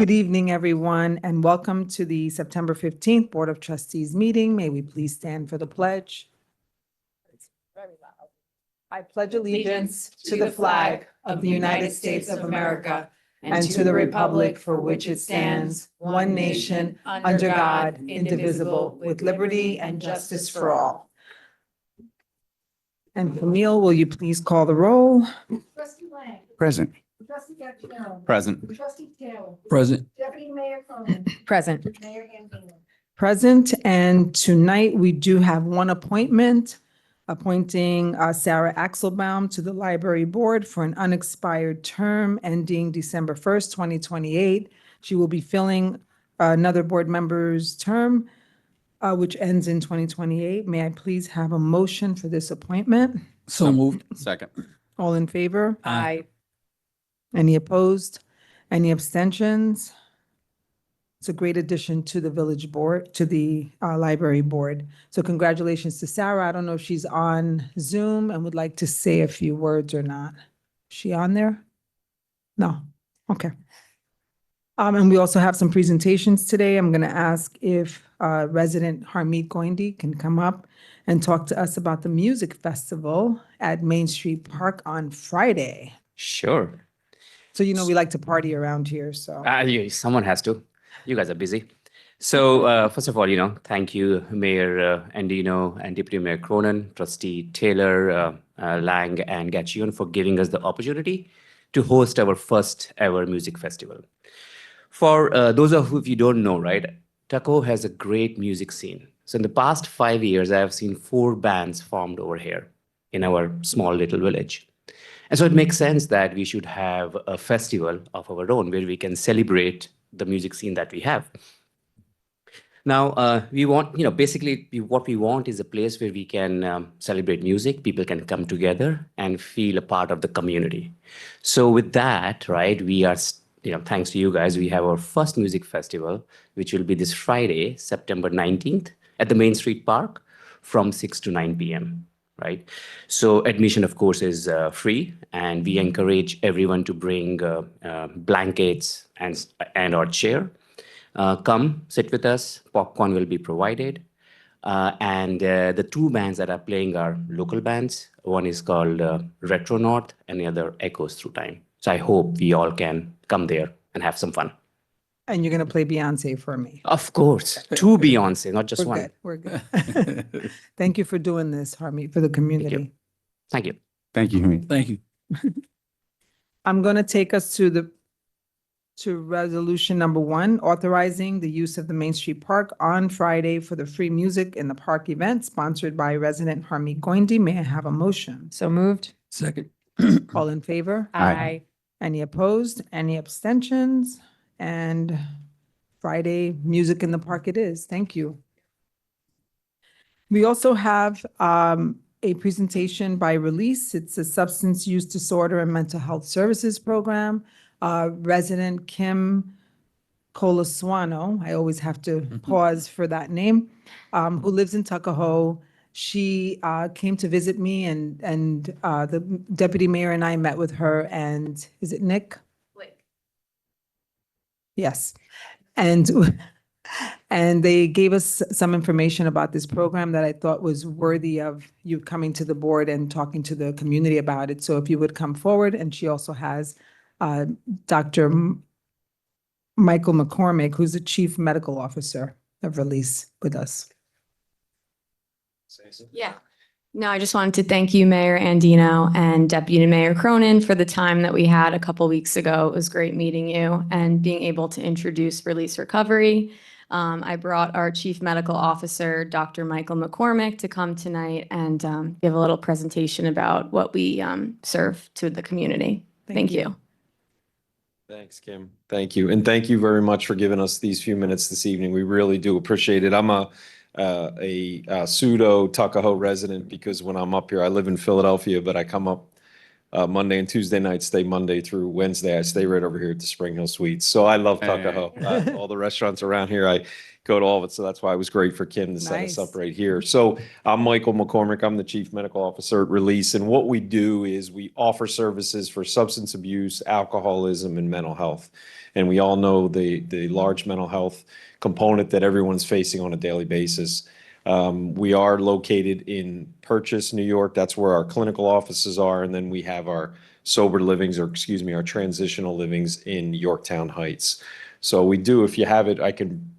Good evening, everyone, and welcome to the September 15th Board of Trustees meeting. May we please stand for the pledge? It's very loud. I pledge allegiance to the flag of the United States of America and to the republic for which it stands, one nation, under God, indivisible, with liberty and justice for all. And Camille, will you please call the roll? Trustee Lang. Present. Trustee Gaglione. Present. Trustee Taylor. Present. Deputy Mayor Cronin. Present. Mayor Gambino. Present, and tonight we do have one appointment, appointing Sara Axelbaum to the Library Board for an unexpired term ending December 1st, 2028. She will be filling another board member's term, which ends in 2028. May I please have a motion for this appointment? So moved. Second. All in favor? Aye. Any opposed? Any abstentions? It's a great addition to the village board, to the library board. So congratulations to Sarah. I don't know if she's on Zoom and would like to say a few words or not. Is she on there? No. Okay. And we also have some presentations today. I'm going to ask if resident Harmeet Goindi can come up and talk to us about the music festival at Main Street Park on Friday. Sure. So you know we like to party around here, so. Someone has to. You guys are busy. So first of all, thank you, Mayor Andino and Deputy Mayor Cronin, Trustee Taylor, Lang, and Gachion for giving us the opportunity to host our first ever music festival. For those of you don't know, right, Tuckahoe has a great music scene. So in the past 5 years, I have seen 4 bands formed over here in our small little village. And so it makes sense that we should have a festival of our own where we can celebrate the music scene that we have. Now, we want, basically what we want is a place where we can celebrate music. People can come together and feel a part of the community. So with that, right, we are, thanks to you guys, we have our first music festival, which will be this Friday, September 19th at the Main Street Park from 6 to 9 p.m. Right? So admission, of course, is free, and we encourage everyone to bring blankets and or chair. Come sit with us. Popcorn will be provided. And the 2 bands that are playing are local bands. One is called Retro North, and the other Echoes Through Time. So I hope we all can come there and have some fun. And you're going to play Beyonce for me. Of course, 2 Beyonce, not just We're one. good. We're good. Thank you for doing this, Harmeet, for the community. Thank you. Thank you, Hamid. Thank you. I'm going to take us to resolution number 1, authorizing the use of the Main Street Park on Friday for the free music in the park event sponsored by resident Harmeet Goindi. May I have a motion? So moved. Second. All in favor? Aye. Any opposed? Any abstentions? And Friday, music in the park it is. Thank you. We also have a presentation by Release. It's a substance use disorder and mental health services program. Resident Kim Colaswano, I always have to pause for that name, who lives in Tuckahoe. She came to visit me, and the deputy mayor and I met with her, and is it Nick? Yes. And they gave us some information about this program that I thought was worthy of you coming to the board and talking to the community about it. So if you would come forward, and she also has Dr. Michael McCormick, who's the Chief Medical Officer of Release, with us. Yeah. No, I just wanted to thank you, Mayor Andino and Deputy Mayor Cronin, for the time that we had a couple weeks ago. It was great meeting you and being able to introduce Release Recovery. I brought our Chief Medical Officer, Dr. Michael McCormick, to come tonight and give a little presentation about what we serve to the community. Thank you. Thanks, Kim. Thank you. And thank you very much for giving us these few minutes this evening. We really do appreciate it. I'm a pseudo Tuckahoe resident because when I'm up here, I live in Philadelphia, but I come up Monday and Tuesday nights stay Monday through Wednesday. I stay right over here at the Spring Hill Suites. So I love Tuckahoe. All the restaurants around here, I go to all of it. So that's why it was great for Kim to set us up Nice. right here. So I'm Michael McCormick. I'm the Chief Medical Officer at Release. And what we do is we offer services for substance abuse, alcoholism, and mental health. And we all know the large mental health component that everyone's facing on a daily basis. We are located in Purchase, New York. That's where our clinical offices are. And then we have our sober livings, or excuse me, our transitional livings in Yorktown Heights. So we do, if you have it, I can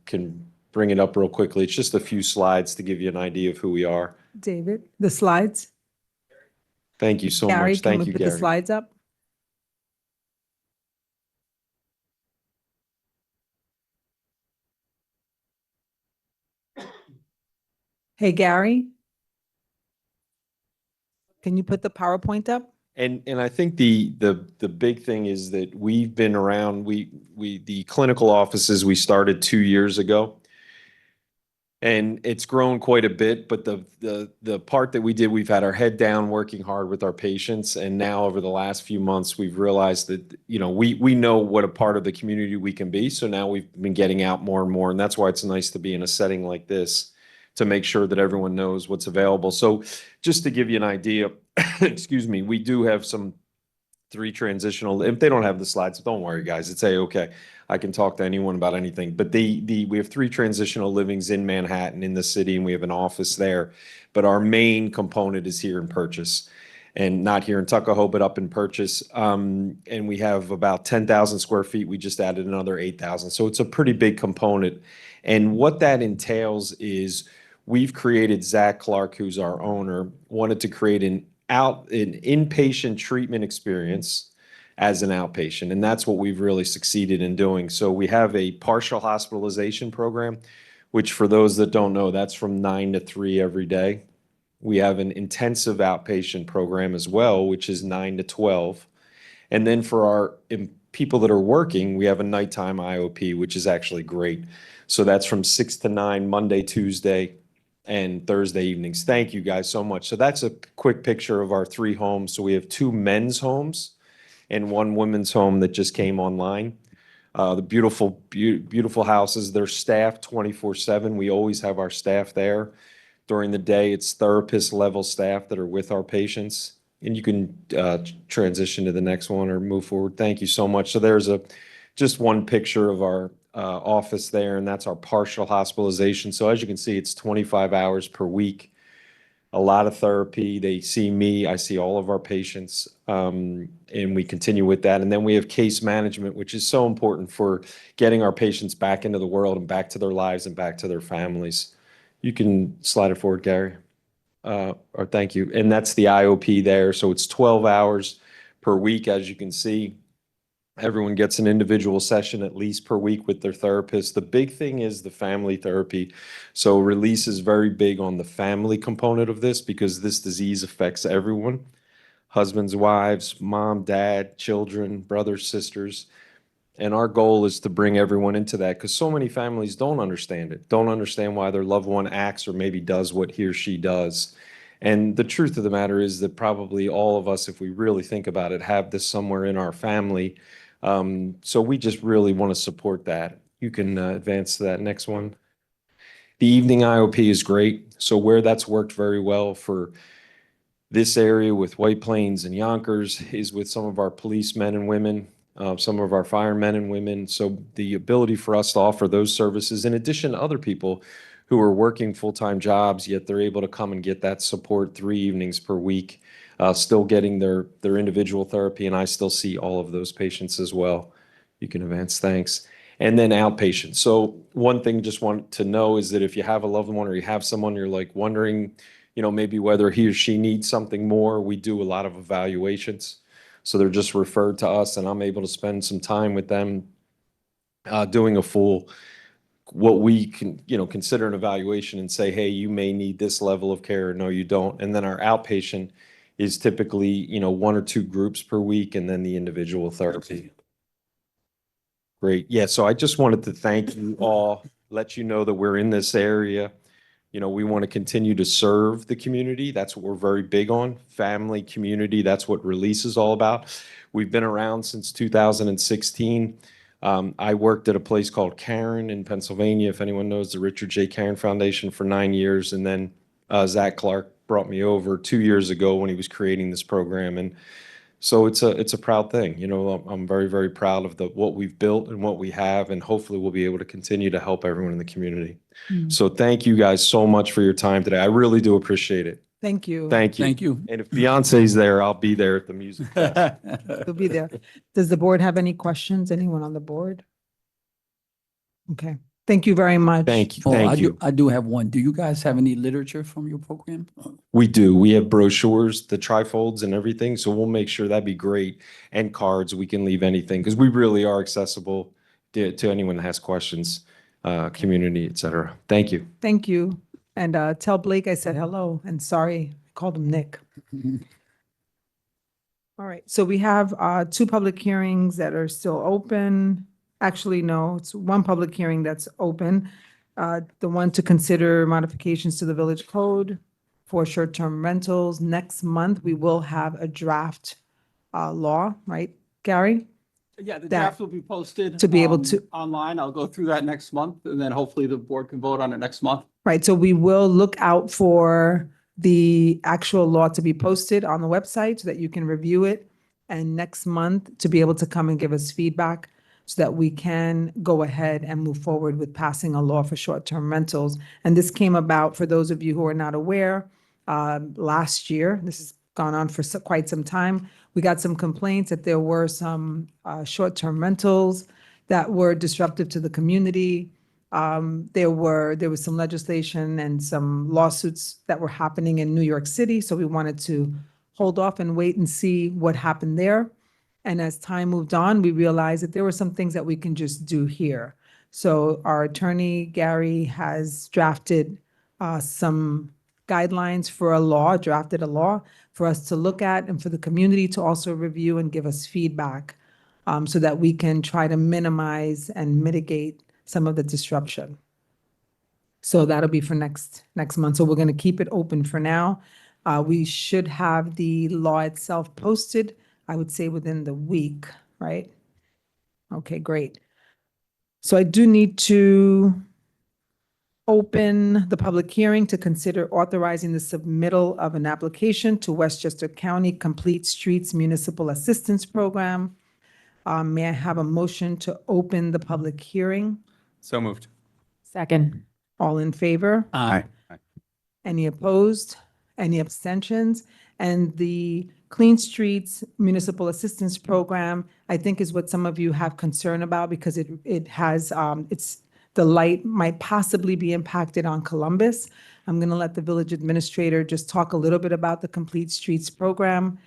bring it up real quickly. It's just a few slides to give you an idea of who we are. David, the slides. Thank you so Gary, much. can Thank we you, put the Gary. slides up? Hey, Gary? Can you put the PowerPoint up? And I think the big thing is that we've been around, the clinical offices we started 2 years ago. And it's grown quite a bit, but the part that we did, we've had our head down working hard with our patients. And now over the last few months, we've realized that, we know what a part of the community we can be. So now we've been getting out more and more. And that's why it's nice to be in a setting like this to make sure that everyone knows what's available. So just to give you an idea, excuse me, we do have some 3 transitional. If they don't have the slides, don't worry, guys. It's okay. I can talk to anyone about anything. But we have 3 transitional livings in Manhattan, in the city, and we have an office there. But our main component is here in Purchase, and not here in Tuckahoe, but up in Purchase. And we have about 10,000 square feet. We just added another 8,000. So it's a pretty big component. And what that entails is we've created, Zach Clark, who's our owner, wanted to create an inpatient treatment experience as an outpatient. And that's what we've really succeeded in doing. So we have a partial hospitalization program, which for those that don't know, that's from 9 to 3 every day. We have an intensive outpatient program as well, which is 9 to 12. And then for our people that are working, we have a nighttime IOP, which is actually great. So that's from 6 to 9, Monday, Tuesday, and Thursday evenings. Thank you guys so much. So that's a quick picture of our 3 homes. So we have 2 men's homes and 1 women's home that just came online. The beautiful houses. They're staffed 24/7. We always have our staff there. During the day, it's therapist level staff that are with our patients. And you can transition to the next one or move forward. Thank you so much. So there's just one picture of our office there, and that's our partial hospitalization. So as you can see, it's 25 hours per week, a lot of therapy. They see me, I see all of our patients, and we continue with that. And then we have case management, which is so important for getting our patients back into the world and back to their lives and back to their families. You can slide it forward, Gary. Or thank you. And that's the IOP there. So it's 12 hours per week, as you can see. Everyone gets an individual session at least per week with their therapist. The big thing is the family therapy. So Release is very big on the family component of this because this disease affects everyone. Husbands, wives, mom, dad, children, brothers, sisters. And our goal is to bring everyone into that because so many families don't understand it, don't understand why their loved one acts or maybe does what he or she does. And the truth of the matter is that probably all of us, if we really think about it, have this somewhere in our family. So we just really want to support that. You can advance to that next one. The evening IOP is great. So where that's worked very well for this area with White Plains and Yonkers is with some of our policemen and women, some of our firemen and women. So the ability for us to offer those services, in addition to other people who are working full-time jobs, yet they're able to come and get that support 3 evenings per week, still getting their individual therapy, and I still see all of those patients as well. You can advance, thanks. And then outpatient. So one thing just want to know is that if you have a loved one or you have someone you're like wondering, maybe whether he or she needs something more, we do a lot of evaluations. So they're just referred to us, and I'm able to spend some time with them doing a full, what we can, consider an evaluation and say, hey, you may need this level of care, or no, you don't. And then our outpatient is typically, 1 or 2 groups per week, and then the individual therapy. Great. Yeah, so I just wanted to thank you all, let you know that we're in this area. You know, we want to continue to serve the community. That's what we're very big on. Family, community, that's what Release is all about. We've been around since 2016. I worked at a place called Cairn in Pennsylvania, if anyone knows the Richard J. Cairn Foundation, for 9 years. And then Zach Clark brought me over 2 years ago when he was creating this program. And so it's a proud thing. You know, I'm very, very proud of what we've built and what we have, and hopefully we'll be able to continue to help everyone in the community. So thank you guys so much for your time today. I really do appreciate it. Thank you. Thank you. Thank you. And if Beyonce's there, I'll be there at the music fest. You'll be there. Does the board have any questions? Anyone on the board? Okay, thank you very much. Thank you. Oh, Thank you. I do have one. Do you guys have any literature from your program? We do. We have brochures, the trifolds and everything. So we'll make sure that'd be great. And cards, we can leave anything because we really are accessible to anyone that has questions, community, et cetera. Thank you. Thank you. And tell Blake I said hello and sorry, I called him Nick. All right, so we have 2 public hearings that are still open. Actually, no, it's 1 public hearing that's open. The one to consider modifications to the village code for short-term rentals. Next month, we will have a draft law, right, Gary? Yeah, the that- draft will be posted. to be able to- Online. I'll go through that next month, and then hopefully the board can vote on it next month. Right, so we will look out for the actual law to be posted on the website so that you can review it. And next month to be able to come and give us feedback so that we can go ahead and move forward with passing a law for short-term rentals. And this came about, for those of you who are not aware, last year, this has gone on for quite some time. We got some complaints that there were some short-term rentals that were disruptive to the community. There was some legislation and some lawsuits that were happening in New York City, so we wanted to hold off and wait and see what happened there. And as time moved on, we realized that there were some things that we can just do here. So our attorney, Gary, has drafted some guidelines for a law, drafted a law for us to look at and for the community to also review and give us feedback so that we can try to minimize and mitigate some of the disruption. So that'll be for next month. So we're going to keep it open for now. We should have the law itself posted, I would say within the week, right? Okay, great. So I do need to open the public hearing to consider authorizing the submittal of an application to Westchester County Complete Streets Municipal Assistance Program. May I have a motion to open the public hearing? So moved. Second. All in favor? Aye. Any opposed? Any abstentions? And the Clean Streets Municipal Assistance Program, I think is what some of you have concern about because it has, the light might possibly be impacted on Columbus. I'm going to let the village administrator just talk a little bit about the Complete Streets Program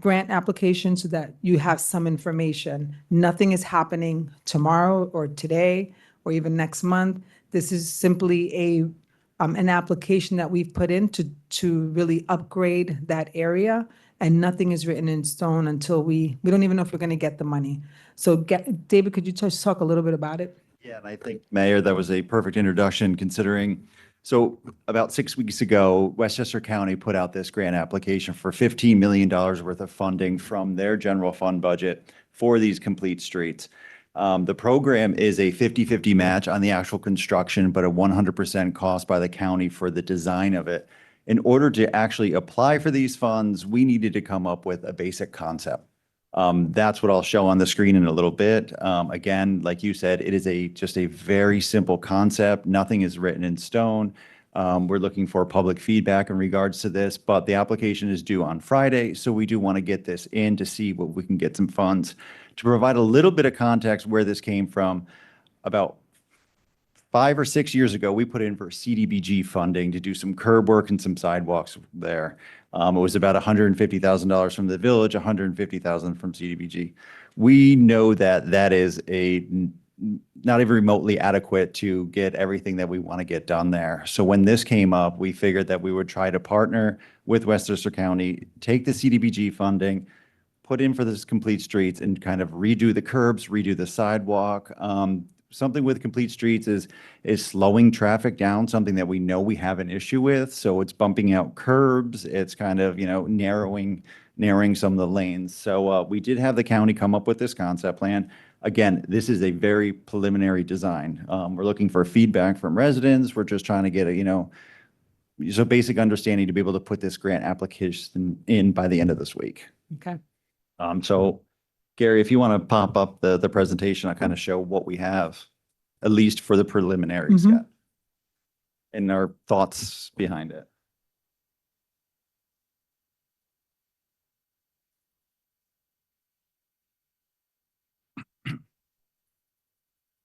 grant application so that you have some information. Nothing is happening tomorrow or today or even next month. This is simply an application that we've put in to really upgrade that area, and nothing is written in stone until we don't even know if we're going to get the money. So David, could you just talk a little bit about it? Yeah, and I think, Mayor, that was a perfect introduction considering, so about 6 weeks ago, Westchester County put out this grant application for $15 million worth of funding from their general fund budget for these complete streets. The program is a 50-50 match on the actual construction, but a 100% cost by the county for the design of it. In order to actually apply for these funds, we needed to come up with a basic concept. That's what I'll show on the screen in a little bit. Again, like you said, it is just a very simple concept. Nothing is written in stone. We're looking for public feedback in regards to this, but the application is due on Friday. So we do want to get this in to see what we can get some funds. To provide a little bit of context where this came from, about 5 or 6 years ago, we put in for CDBG funding to do some curb work and some sidewalks there. It was about $150,000 from the village, $150,000 from CDBG. We know that that is not even remotely adequate to get everything that we want to get done there. So when this came up, we figured that we would try to partner with Westchester County, take the CDBG funding, put in for this complete streets and kind of redo the curbs, redo the sidewalk, something with complete streets is slowing traffic down, something that we know we have an issue with. So it's bumping out curbs. It's kind of, narrowing some of the lanes. So we did have the county come up with this concept plan. Again, this is a very preliminary design. We're looking for feedback from residents. We're just trying to get so basic understanding to be able to put this grant application in by the end of this week. Okay. So Gary, if you want to pop up the presentation, I'll kind of show what we have, at least for the preliminaries Mhm. yet, and our thoughts behind it.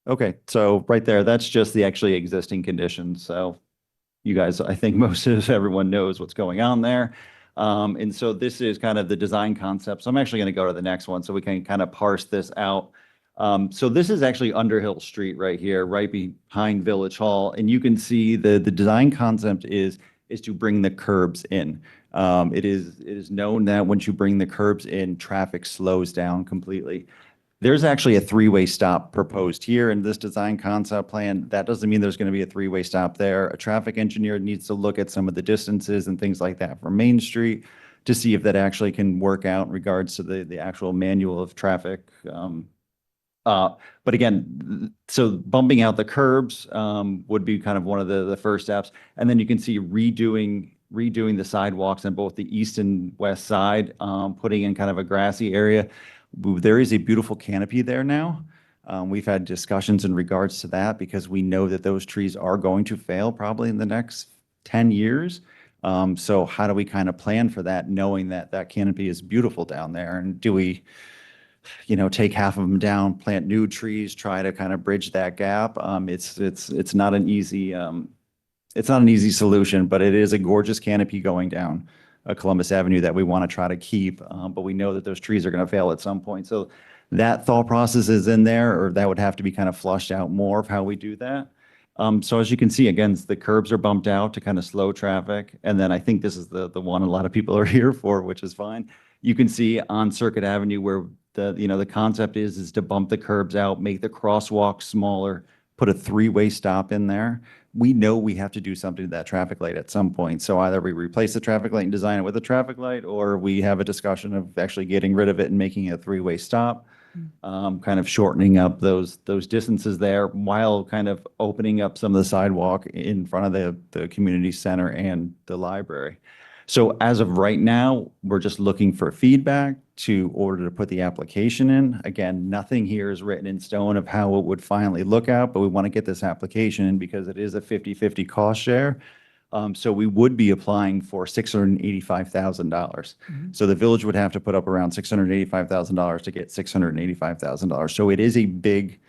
Okay, so right there, that's just the actually existing conditions. So you guys, I think most of everyone knows what's going on there. And so this is kind of the design concept. So I'm actually going to go to the next one so we can kind of parse this out. So this is actually Underhill Street right here, right behind Village Hall. And you can see the design concept is to bring the curbs in. It is known that once you bring the curbs in, traffic slows down completely. There's actually a three-way stop proposed here in this design concept plan. That doesn't mean there's going to be a three-way stop there. A traffic engineer needs to look at some of the distances and things like that from Main Street to see if that actually can work out in regards to the actual manual of traffic. But again, so bumping out the curbs would be kind of one of the first steps. And then you can see redoing the sidewalks on both the east and west side, putting in kind of a grassy area. There is a beautiful canopy there now. We've had discussions in regards to that because we know that those trees are going to fail probably in the next 10 years. So how do we kind of plan for that, knowing that that canopy is beautiful down there? And do we, take half of them down, plant new trees, try to kind of bridge that gap? It's not an easy, solution, but it is a gorgeous canopy going down Columbus Avenue that we want to try to keep. But we know that those trees are going to fail at some point. So that thought process is in there, or that would have to be kind of flushed out more of how we do that. So as you can see, again, the curbs are bumped out to kind of slow traffic. And then I think this is the one a lot of people are here for, which is fine. You can see on Circuit Avenue where the concept is to bump the curbs out, make the crosswalk smaller, put a three-way stop in there. We know we have to do something to that traffic light at some point. So either we replace the traffic light and design it with a traffic light, or we have a discussion of actually getting rid of it and making it a three-way stop, kind of shortening up those distances there while kind of opening up some of the sidewalk in front of the community center and the library. So as of right now, we're just looking for feedback to order to put the application in. Again, nothing here is written in stone of how it would finally look out, but we want to get this application in because it is a 50-50 cost share. So we would be applying for $685,000. So the village would have to put up around $685,000 to get $685,000. So it is a big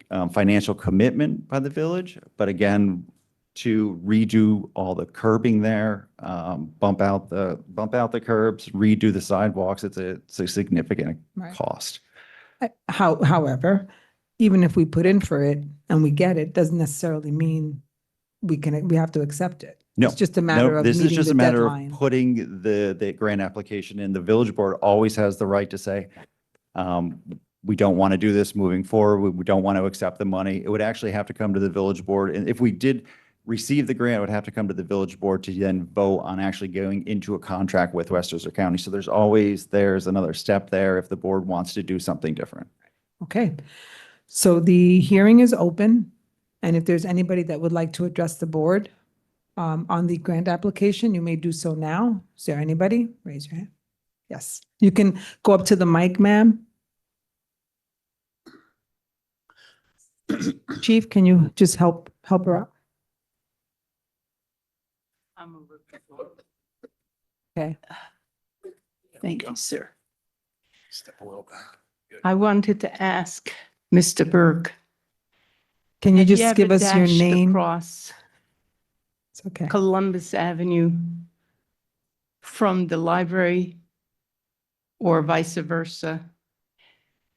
financial commitment by the village. But again, to redo all the curbing there, bump out the curbs, redo the sidewalks, it's a significant Right. cost. However, even if we put in for it and we get it, doesn't necessarily mean we have to accept it. No, It's just a matter no, of this is meeting just the a matter of deadline. putting the grant application in. The village board always has the right to say, we don't want to do this moving forward. We don't want to accept the money. It would actually have to come to the village board. And if we did receive the grant, it would have to come to the village board to then vote on actually going into a contract with Westchester County. So there's another step there if the board wants to do something different. Okay. So the hearing is open. And if there's anybody that would like to address the board on the grant application, you may do so now. Is there anybody? Raise your hand. Yes. You can go up to the mic, ma'am. Chief, can you just help her out? Okay. Thank you, sir. I wanted to ask Mr. Burke. Can you have just ever give us your dashed name? Across It's okay. Columbus Avenue from the library or vice versa.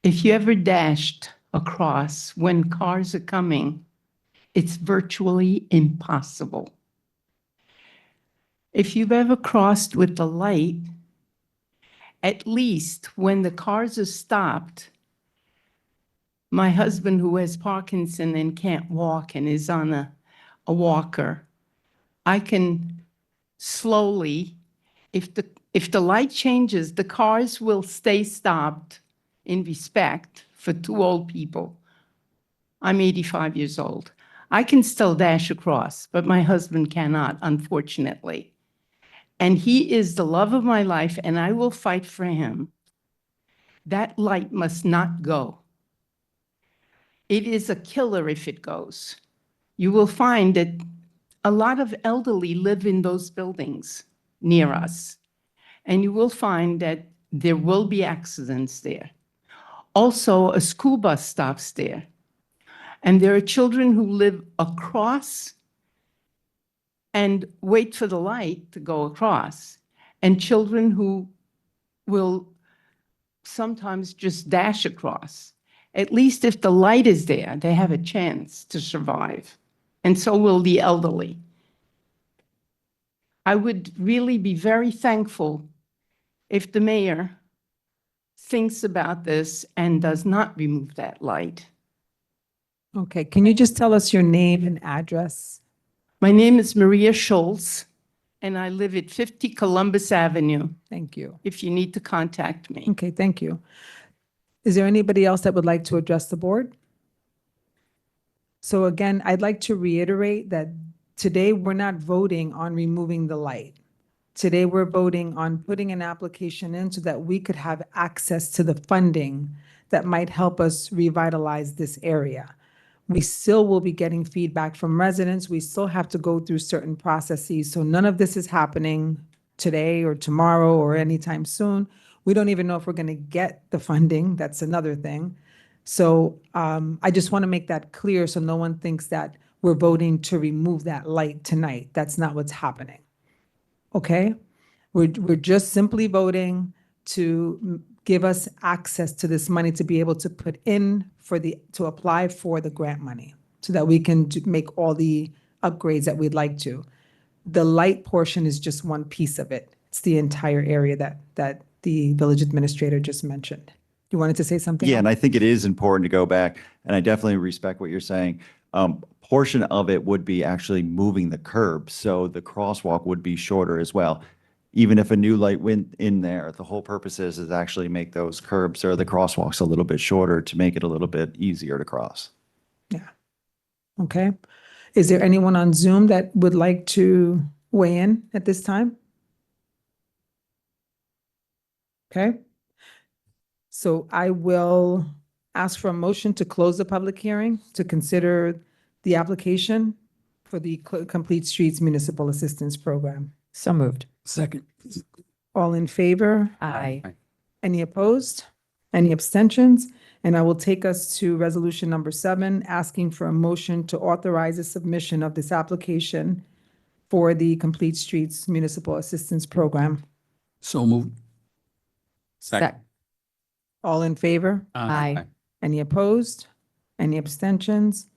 If you ever dashed across when cars are coming, it's virtually impossible. If you've ever crossed with the light, at least when the cars are stopped, My husband, who has Parkinson and can't walk and is on a walker, I can slowly, if the light changes, the cars will stay stopped in respect for two old people. I'm 85 years old. I can still dash across, but my husband cannot, unfortunately. And he is the love of my life, and I will fight for him. That light must not go. It is a killer if it goes. You will find that a lot of elderly live in those buildings near us, and you will find that there will be accidents there. Also, a school bus stops there, and there are children who live across and wait for the light to go across, and children who will sometimes just dash across. At least if the light is there, they have a chance to survive, and so will the elderly. I would really be very thankful if the mayor thinks about this and does not remove that light. Okay, can you just tell us your name and address? My name is Maria Schultz, and I live at 50 Columbus Avenue, Thank you. if you need to contact me. Okay, thank you. Is there anybody else that would like to address the board? So again, I'd like to reiterate that today we're not voting on removing the light. Today we're voting on putting an application in so that we could have access to the funding that might help us revitalize this area. We still will be getting feedback from residents. We still have to go through certain processes. So none of this is happening today or tomorrow or anytime soon. We don't even know if we're going to get the funding. That's another thing. So I just want to make that clear so no one thinks that we're voting to remove that light tonight. That's not what's happening. Okay? We're just simply voting to give us access to this money to be able to put in to apply for the grant money so that we can make all the upgrades that we'd like to. The light portion is just one piece of it. It's the entire area that the village administrator just mentioned. You wanted to say something? Yeah, and I think it is important to go back, and I definitely respect what you're saying. Portion of it would be actually moving the curb, so the crosswalk would be shorter as well. Even if a new light went in there, the whole purpose is actually make those curbs or the crosswalks a little bit shorter to make it a little bit easier to cross. Yeah. Okay. Is there anyone on Zoom that would like to weigh in at this time? Okay. So I will ask for a motion to close the public hearing to consider the application for the Complete Streets Municipal Assistance Program. So moved. Second. All in favor? Aye. Any opposed? Any abstentions? And I will take us to resolution number 7, asking for a motion to authorize the submission of this application for the Complete Streets Municipal Assistance Program. So moved. Sec- All in favor? Aye. Any opposed? Any abstentions?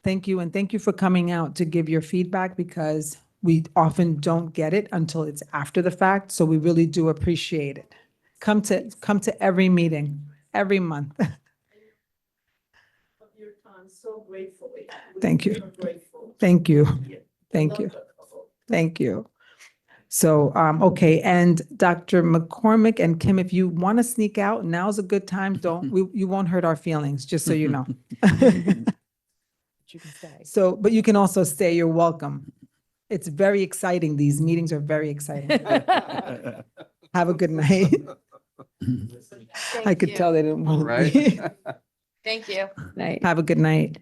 Thank you, and thank you for coming out to give your feedback because we often don't get it until it's after the fact, so we really do appreciate it. Come to every meeting, every month. Your time so gratefully. Thank you. We are grateful. Thank you. Thank you. Thank you. So, okay, and Dr. McCormick and Kim, if you want to sneak out, now's a good time. You won't hurt our feelings, just so you know. You can stay. So, but you can also stay, you're welcome. It's very exciting. These meetings are very exciting. Have a good night. I could tell they didn't want to Right? leave. Thank you. Night. Have a good night.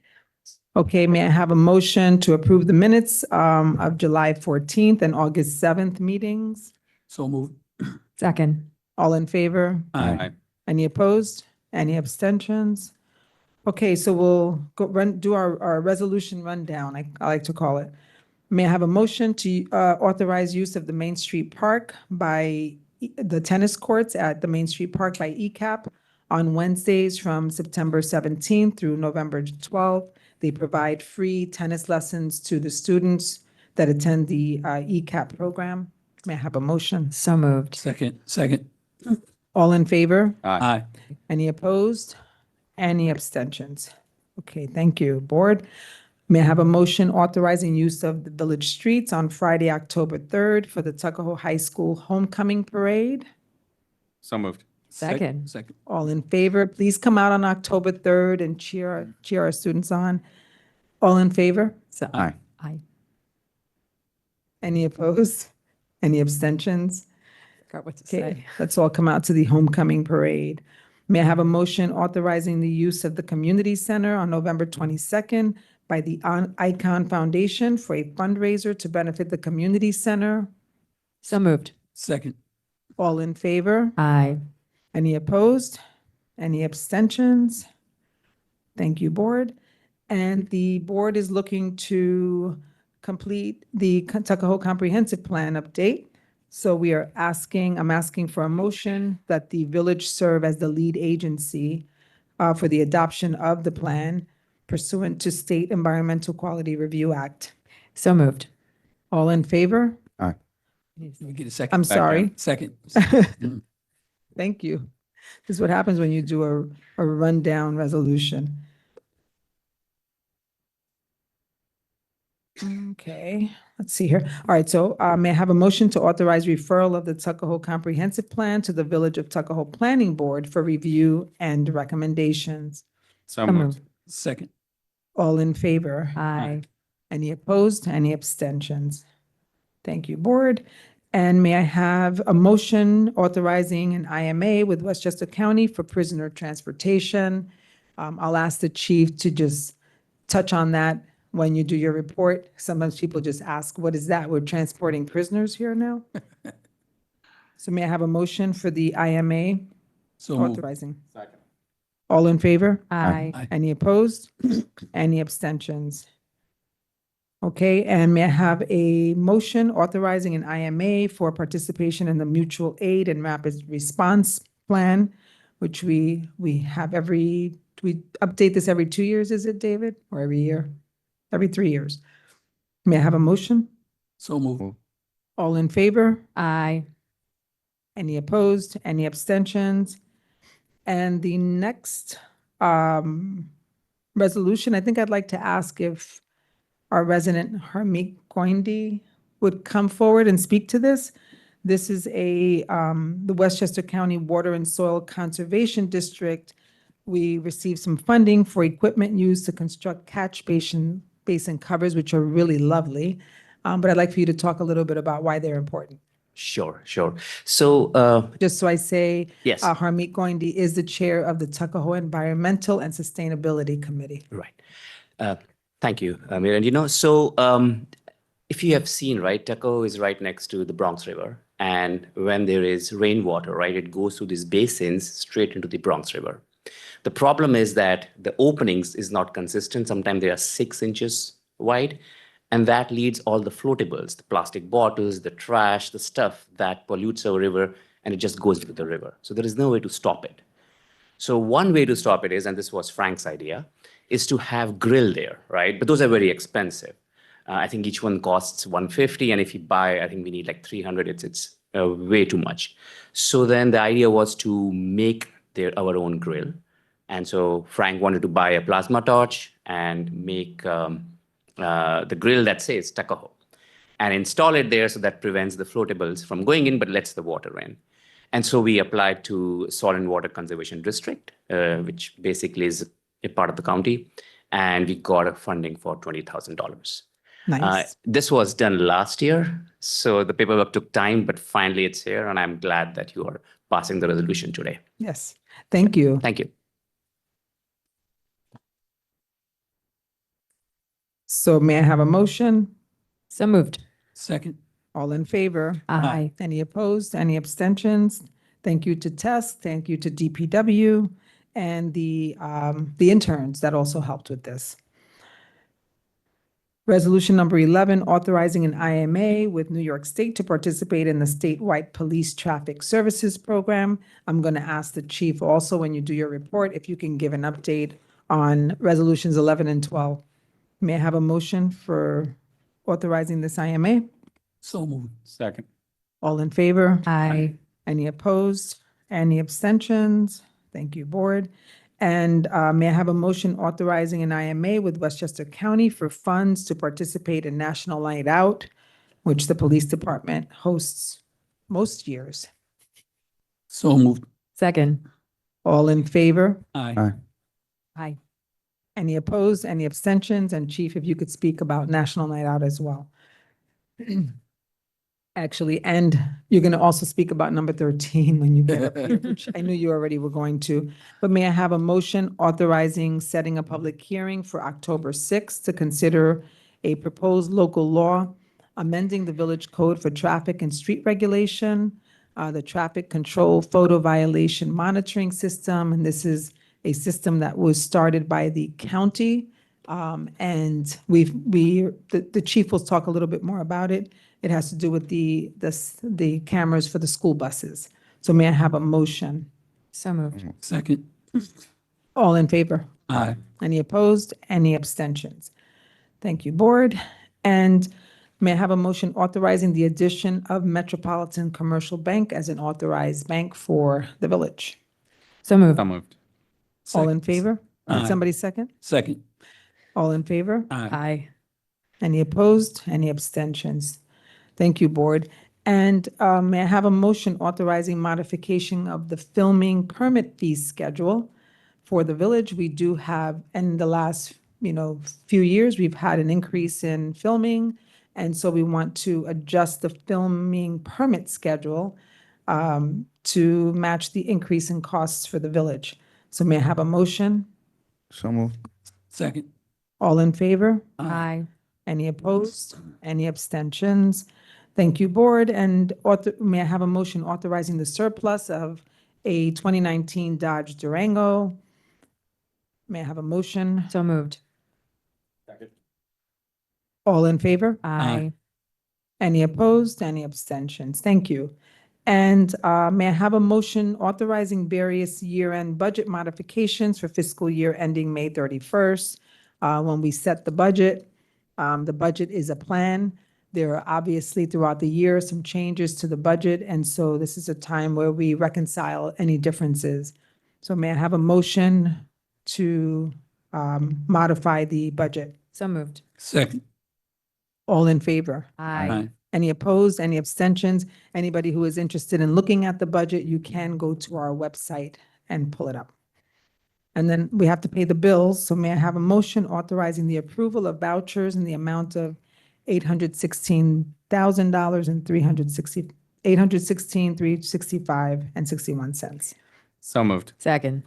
Okay, may I have a motion to approve the minutes of July 14th and August 7th meetings? So moved. Second. All in favor? Aye. Any opposed? Any abstentions? Okay, so we'll do our resolution rundown, I like to call it. May I have a motion to authorize use of the Main Street Park by the tennis courts at the Main Street Park by ECAP on Wednesdays from September 17th through November 12th. They provide free tennis lessons to the students that attend the ECAP program. May I have a motion? So moved. Second. All in favor? Aye. Any opposed? Any abstentions? Okay, thank you, Board. May I have a motion authorizing use of the village streets on Friday, October 3rd for the Tuckahoe High School Homecoming Parade? So moved. Second. Second. All in favor, please come out on October 3rd and cheer our students on. All in favor? So, Aye. aye. Any opposed? Any abstentions? Forgot what to Okay, say. let's all come out to the homecoming parade. May I have a motion authorizing the use of the community center on November 22nd by the Icon Foundation for a fundraiser to benefit the community center? So moved. Second. All in favor? Aye. Any opposed? Any abstentions? Thank you, Board. And the Board is looking to complete the Tuckahoe Comprehensive Plan update. So I'm asking for a motion that the village serve as the lead agency for the adoption of the plan pursuant to State Environmental Quality Review Act. So moved. All in favor? We get a second. I'm back there. sorry. Second. Thank you. This is what happens when you do a rundown resolution. Okay, let's see here. All right, so may I have a motion to authorize referral of the Tuckahoe Comprehensive Plan to the Village of Tuckahoe Planning Board for review and recommendations? So So moved. moved. Second. All in favor? Aye. Any opposed? Any abstentions? Thank you, Board. And may I have a motion authorizing an IMA with Westchester County for prisoner transportation? I'll ask the chief to just touch on that when you do your report. Sometimes people just ask, what is that? We're transporting prisoners here now? So may I have a motion for the IMA So moved. authorizing? All in favor? Aye. Aye. Any opposed? Any abstentions? Okay, and may I have a motion authorizing an IMA for participation in the mutual aid and rapid response plan, which we have we update this every 2 years, is it, David? Or every year? Every 3 years. May I have a motion? So moved. All in favor? Aye. Any opposed? Any abstentions? And the next resolution, I think I'd like to ask if our resident Harmeet Goindi would come forward and speak to this. This is the Westchester County Water and Soil Conservation District. We received some funding for equipment used to construct catch basin covers, which are really lovely. But I'd like for you to talk a little bit about why they're important. Sure, sure. So, Just so I say, yes, Harmeet Goindi is the chair of the Tuckahoe Environmental and Sustainability Committee. right. Thank you, Amir. And if you have seen, right, Tuckahoe is right next to the Bronx River. And when there is rainwater, right, it goes through these basins straight into the Bronx River. The problem is that the openings is not consistent. Sometimes they are 6 inches wide. And that leads all the floatables, the plastic bottles, the trash, the stuff that pollutes our river, and it just goes into the river. So there is no way to stop it. So one way to stop it is, and this was Frank's idea, is to have grill there, right? But those are very expensive. I think each one costs $150, and if you buy, I think we need like $300. It's way too much. So then the idea was to make our own grill. And so Frank wanted to buy a plasma torch and make the grill that says Tuckahoe and install it there so that prevents the floatables from going in but lets the water in. And so we applied to Soil and Water Conservation District, which basically is a part of the county, and we got a funding for $20,000. Nice. This was done last year, so the paperwork took time, but finally it's here, and I'm glad that you are passing the resolution today. Yes, thank you. Thank you. So may I have a motion? So moved. Second. All in favor? Aye. Any opposed? Any abstentions? Thank you to TESS, thank you to DPW, and the interns that also helped with this. Resolution number 11, authorizing an IMA with New York State to participate in the statewide police traffic services program. I'm going to ask the chief also, when you do your report, if you can give an update on resolutions 11 and 12. May I have a motion for authorizing this IMA? So moved. Second. All in favor? Aye. Any opposed? Any abstentions? Thank you, Board. And may I have a motion authorizing an IMA with Westchester County for funds to participate in National Night Out, which the police department hosts most years. So moved. Second. All in favor? Aye. Aye. Any opposed? Any abstentions? And Chief, if you could speak about National Night Out as well. Actually, and you're going to also speak about number 13 when you get up here, which I knew you already were going to. But may I have a motion authorizing setting a public hearing for October 6th to consider a proposed local law amending the village code for traffic and street regulation, the traffic control photo violation monitoring system, and this is a system that was started by the county. And the chief will talk a little bit more about it. It has to do with the cameras for the school buses. So may I have a motion? So moved. Second. All in favor? Aye. Any opposed? Any abstentions? Thank you, board. And may I have a motion authorizing the addition of Metropolitan Commercial Bank as an authorized bank for the village? So moved. moved. All in favor? Aye. Somebody second? Second. All in favor? Aye. Aye. Any opposed? Any abstentions? Thank you, board. And may I have a motion authorizing modification of the filming permit fee schedule for the village? We do have, in the last, few years, we've had an increase in filming. And so we want to adjust the filming permit schedule to match the increase in costs for the village. So may I have a motion? So moved. Second. All in favor? Aye. Any opposed? Any abstentions? Thank you, board. And may I have a motion authorizing the surplus of a 2019 Dodge Durango? May I have a motion? So moved. All in favor? Aye. Any opposed? Any abstentions? Thank you. And may I have a motion authorizing various year-end budget modifications for fiscal year ending May 31st? When we set the budget is a plan. There are obviously throughout the year some changes to the budget, and so this is a time where we reconcile any differences. So may I have a motion to modify the budget? So moved. Second. All in favor? Aye. Any opposed? Any abstentions? Anybody who is interested in looking at the budget, you can go to our website and pull it up. And then we have to pay the bills, so may I have a motion authorizing the approval of vouchers in the amount of $816,000 and $816,365.61. So moved. Second.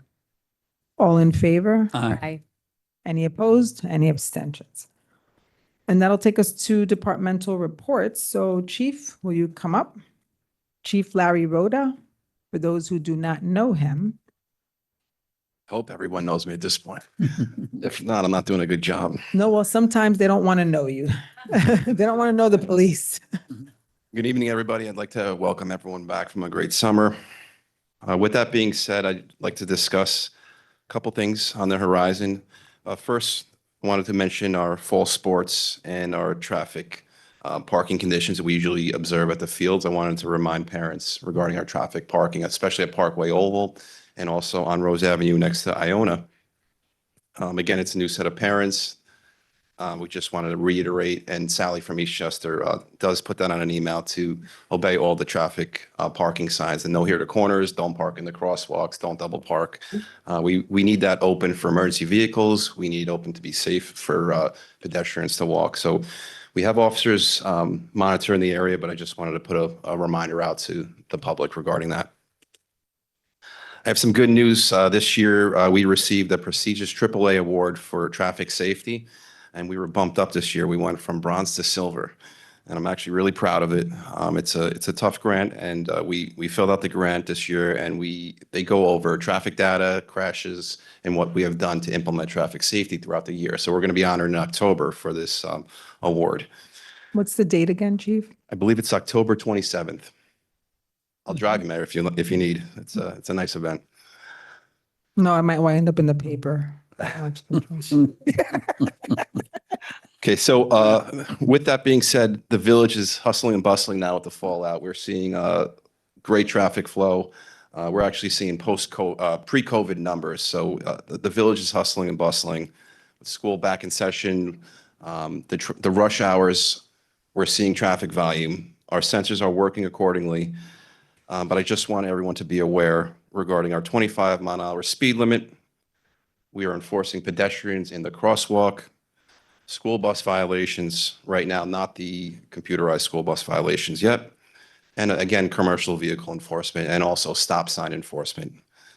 All in favor? Aye. Aye. Any opposed? Any abstentions? And that'll take us to departmental reports. So Chief, will you come up? Chief Larry Rhoda, for those who do not know him. Hope everyone knows me at this point. If not, I'm not doing a good job. No, well, sometimes they don't want to know you. They don't want to know the police. Good evening, everybody. I'd like to welcome everyone back from a great summer. With that being said, I'd like to discuss a couple things on the horizon. First, I wanted to mention our fall sports and our traffic parking conditions that we usually observe at the fields. I wanted to remind parents regarding our traffic parking, especially at Parkway Oval and also on Rose Avenue next to Iona. Again, it's a new set of parents. We just wanted to reiterate, and Sally from Eastchester does put that on an email to obey all the traffic parking signs and no here to corners, don't park in the crosswalks, don't double park. We need that open for emergency vehicles. We need open to be safe for pedestrians to walk. So we have officers monitoring the area, but I just wanted to put a reminder out to the public regarding that. I have some good news. This year, we received a prestigious AAA award for traffic safety, and we were bumped up this year. We went from bronze to silver, and I'm actually really proud of it. It's a tough grant, and we filled out the grant this year, and they go over traffic data, crashes, and what we have done to implement traffic safety throughout the year. So we're going to be honored in October for this award. What's the date again, Chief? I believe it's October 27th. I'll drive you, Mayor, if you need. It's a nice event. No, I might wind up in the paper. Okay, so with that being said, the village is hustling and bustling now with the fallout. We're seeing great traffic flow. We're actually seeing pre-COVID numbers. So the village is hustling and bustling. With school back in session, the rush hours, we're seeing traffic volume. Our sensors are working accordingly. But I just want everyone to be aware regarding our 25-mile-an-hour speed limit. We are enforcing pedestrians in the crosswalk, school bus violations right now, not the computerized school bus violations yet. And again, commercial vehicle enforcement and also stop sign enforcement.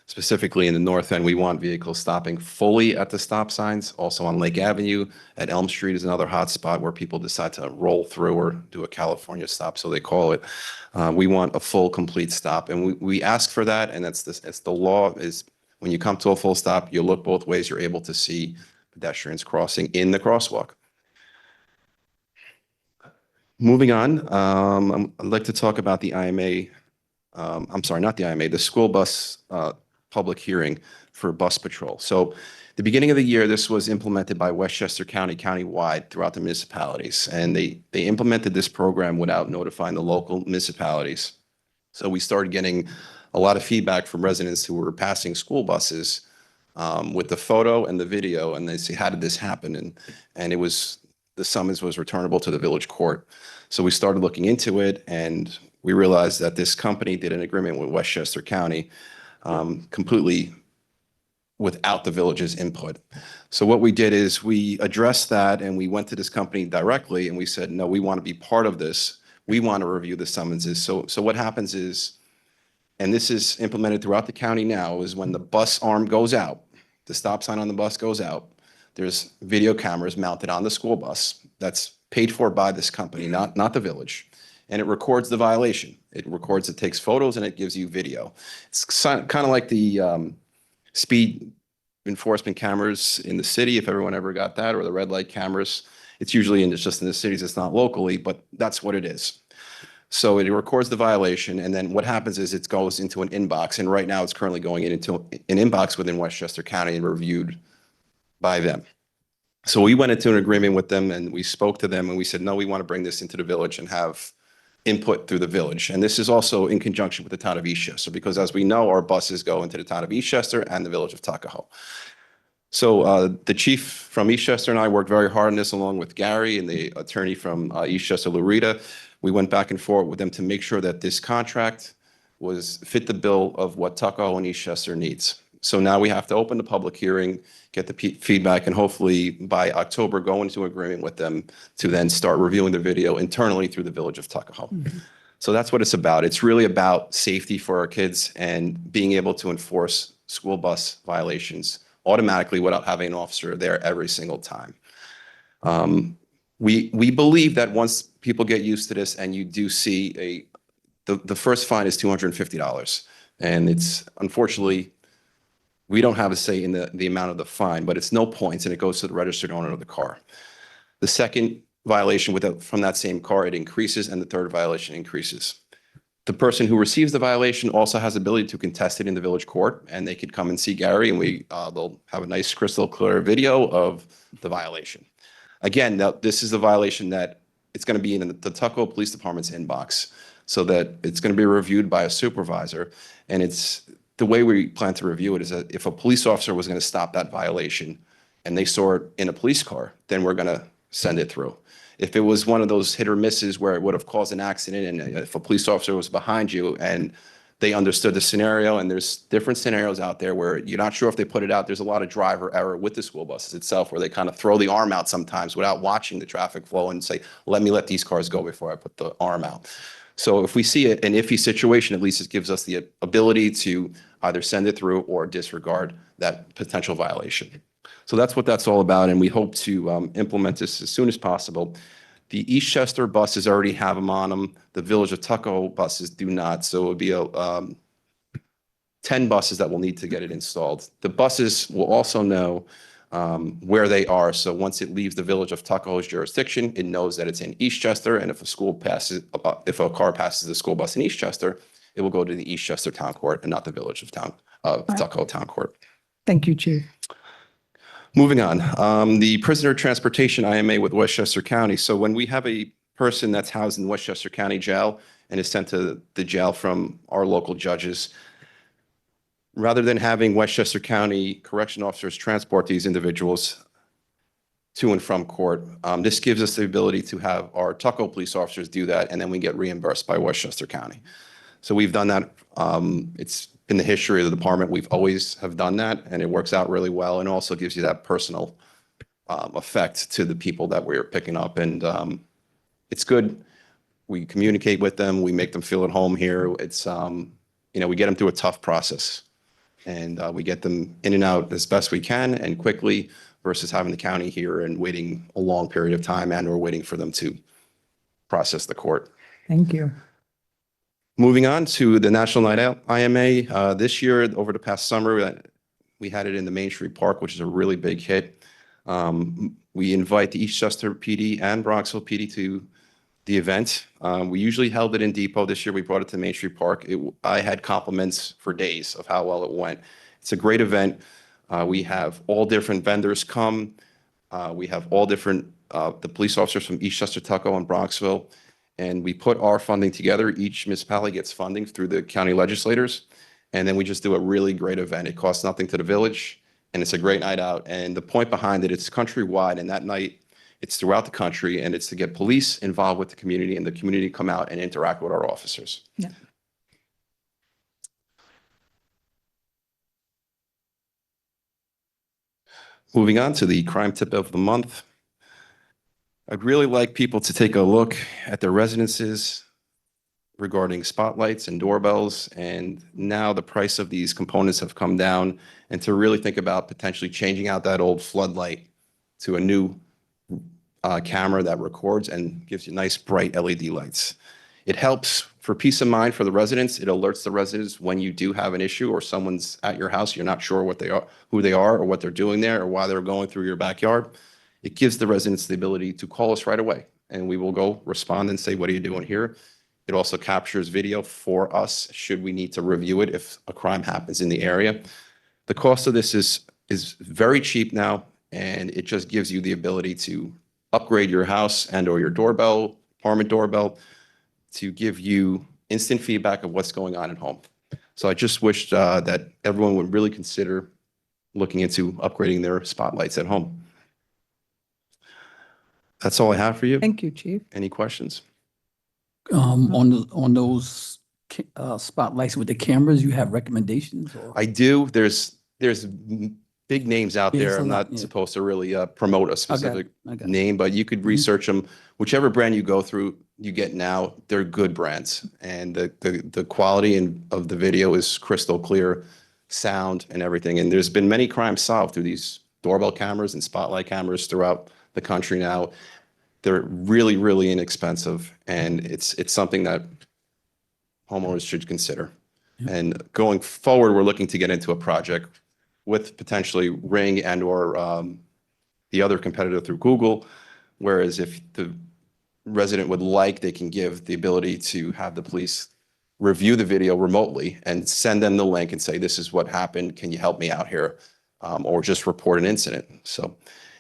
Specifically in the north end, we want vehicles stopping fully at the stop signs. Also on Lake Avenue, at Elm Street is another hot spot where people decide to roll through or do a California stop, so they call it. We want a full, complete stop, and we ask for that, and it's the law is when you come to a full stop, you look both ways, you're able to see pedestrians crossing in the crosswalk. Moving on, I'd like to talk about the IMA, I'm sorry, not the IMA, the school bus public hearing for bus patrol. So the beginning of the year, this was implemented by Westchester County, countywide throughout the municipalities. And they implemented this program without notifying the local municipalities. So we started getting a lot of feedback from residents who were passing school buses with the photo and the video. And they say, how did this happen? And it was, the summons was returnable to the village court. So we started looking into it, and we realized that this company did an agreement with Westchester County completely without the village's input. So what we did is we addressed that, and we went to this company directly, and we said, no, we want to be part of this. We want to review the summonses. So what happens is, and this is implemented throughout the county now, is when the bus arm goes out, the stop sign on the bus goes out, there's video cameras mounted on the school bus that's paid for by this company, not the village. And it records the violation. It records, it takes photos, and it gives you video. It's kind of like the speed enforcement cameras in the city, if everyone ever got that, or the red light cameras. It's usually just in the cities, it's not locally, but that's what it is. So it records the violation, and then what happens is it goes into an inbox, and right now it's currently going into an inbox within Westchester County and reviewed by them. So we went into an agreement with them, and we spoke to them, and we said, no, we want to bring this into the village and have input through the village. And this is also in conjunction with the town of Eastchester, because as we know, our buses go into the town of Eastchester and the village of Tuckahoe. So the chief from Eastchester and I worked very hard on this, along with Gary and the attorney from Eastchester, Lurita. We went back and forth with them to make sure that this contract was fit the bill of what Tuckahoe and Eastchester needs. So now we have to open the public hearing, get the feedback, and hopefully by October go into agreement with them to then start reviewing the video internally through the village of Tuckahoe. So that's what it's about. It's really about safety for our kids and being able to enforce school bus violations automatically without having an officer there every single time. We believe that once people get used to this, and you do see the first fine is $250. And it's unfortunately, we don't have a say in the amount of the fine, but it's no points, and it goes to the registered owner of the car. The second violation from that same car, it increases, and the third violation increases. The person who receives the violation also has the ability to contest it in the village court, and they could come and see Gary, and they'll have a nice crystal clear video of the violation. Again, now, this is the violation that it's going to be in the Tuckahoe Police Department's inbox, so that it's going to be reviewed by a supervisor, and the way we plan to review it is that if a police officer was going to stop that violation and they saw it in a police car, then we're going to send it through. If it was one of those hit or misses where it would have caused an accident, and if a police officer was behind you and they understood the scenario, and there's different scenarios out there where you're not sure if they put it out, there's a lot of driver error with the school buses itself, where they kind of throw the arm out sometimes without watching the traffic flow and say, let these cars go before I put the arm out. So if we see an iffy situation, at least it gives us the ability to either send it through or disregard that potential violation. So that's what that's all about, and we hope to implement this as soon as possible. The Eastchester buses already have them on them. The Village of Tuckahoe buses do not, so it would be 10 buses that will need to get it installed. The buses will also know where they are. So once it leaves the Village of Tuckahoe's jurisdiction, it knows that it's in Eastchester. And if a car passes the school bus in Eastchester, it will go to the Eastchester Town Court and not the Village of Tuckahoe Town Court. Thank you, Chief. Moving on, the prisoner transportation IMA with Westchester County. So when we have a person that's housed in Westchester County Jail and is sent to the jail from our local judges, rather than having Westchester County correction officers transport these individuals to and from court, this gives us the ability to have our Tuckahoe police officers do that, and then we get reimbursed by Westchester County. So we've done that. It's been the history of the department. We've always have done that, and it works out really well, and also gives you that personal effect to the people that we're picking up. And it's good. We communicate with them. We make them feel at home here. It's, we get them through a tough process, and we get them in and out as best we can and quickly, versus having the county here and waiting a long period of time, and we're waiting for them to process the court. Thank you. Moving on to the National Night Out IMA, this year, over the past summer, we had it in the Main Street Park, which is a really big hit. We invite the Eastchester PD and Bronxville PD to the event. We usually held it in Depot. This year, we brought it to Main Street Park. I had compliments for days of how well it went. It's a great event. We have all different vendors come. We have all different, the police officers from Eastchester, Tuckahoe, and Bronxville. And we put our funding together. Each municipality gets funding through the county legislators. And then we just do a really great event. It costs nothing to the village, and it's a great night out. And the point behind it, it's countrywide. And that night, it's throughout the country. And it's to get police involved with the community, and the community come out and interact with our officers. Yeah. Moving on to the crime tip of the month. I'd really like people to take a look at their residences regarding spotlights and doorbells. And now the price of these components have come down, and to really think about potentially changing out that old floodlight to a new camera that records and gives you nice bright LED lights. It helps for peace of mind for the residents. It alerts the residents when you do have an issue or someone's at your house, you're not sure what they are, who they are, or what they're doing there, or why they're going through your backyard. It gives the residents the ability to call us right away, and we will go respond and say, what are you doing here? It also captures video for us should we need to review it if a crime happens in the area. The cost of this is very cheap now, and it just gives you the ability to upgrade your house and or your doorbell, apartment doorbell, to give you instant feedback of what's going on at home. So I just wish that everyone would really consider looking into upgrading their spotlights at home. That's all I have for you. Thank you, Chief. Any questions? On those spotlights with the cameras, you have recommendations or? I do. There's big names out Yes, there. a I'm lot, not yeah. supposed to really promote a specific I got it. name, but you could research them. Whichever brand you go through, you get now, they're good brands. And the quality of the video is crystal clear, sound and everything. And there's been many crimes solved through these doorbell cameras and spotlight cameras throughout the country now. They're really, really inexpensive, and it's something that homeowners should consider. And going forward, we're looking to get into a project with potentially Ring and or the other competitor through Google, whereas if the resident would like, they can give the ability to have the police review the video remotely and send them the link and say, this is what happened, can you help me out here? Or just report an incident. So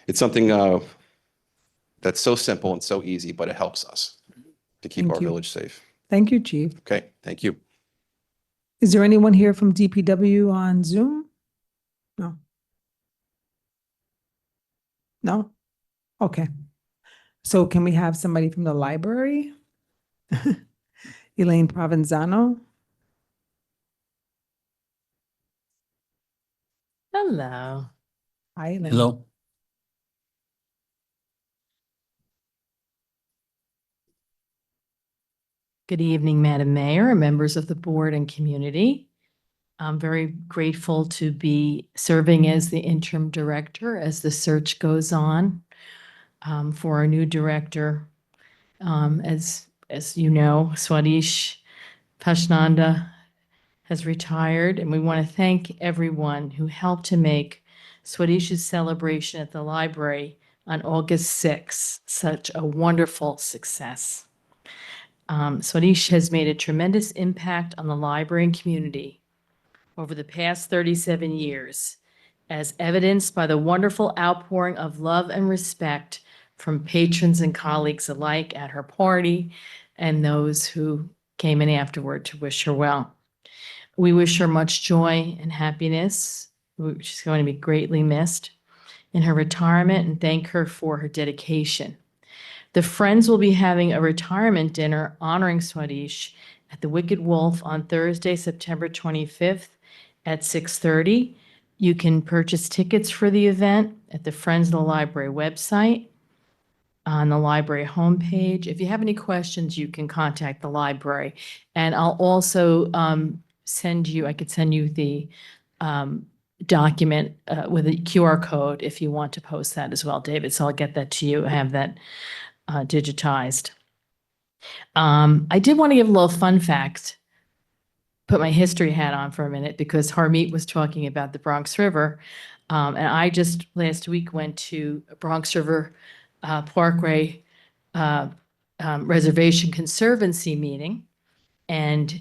it's something that's so simple and so easy, but it helps us to keep Thank our you. village safe. Thank you, Chief. Okay, thank you. Is there anyone here from DPW on Zoom? No. No? Okay. So can we have somebody from the library? Elaine Provenzano? Hello. Hi, Elaine. Hello? Good evening, Madam Mayor, and members of the board and community. I'm very grateful to be serving as the interim director as the search goes on for our new director. As you know, Swadish Pashnanda has retired, and we want to thank everyone who helped to make Swadish's celebration at the library on August 6th such a wonderful success. Swadish has made a tremendous impact on the library and community over the past 37 years, as evidenced by the wonderful outpouring of love and respect from patrons and colleagues alike at her party and those who came in afterward to wish her well. We wish her much joy and happiness. She's going to be greatly missed in her retirement and thank her for her dedication. The Friends will be having a retirement dinner honoring Swadish at the Wicked Wolf on Thursday, September 25th at 6:30. You can purchase tickets for the event at the Friends of the Library website, on the library homepage. If you have any questions, you can contact the library. And I'll also I could send you the document with a QR code if you want to post that as well, David. So I'll get that to you, have that digitized. I did want to give a little fun fact, put my history hat on for a minute because Harmeet was talking about the Bronx River. And I just last week went to Bronx River Parkway Reservation Conservancy meeting. And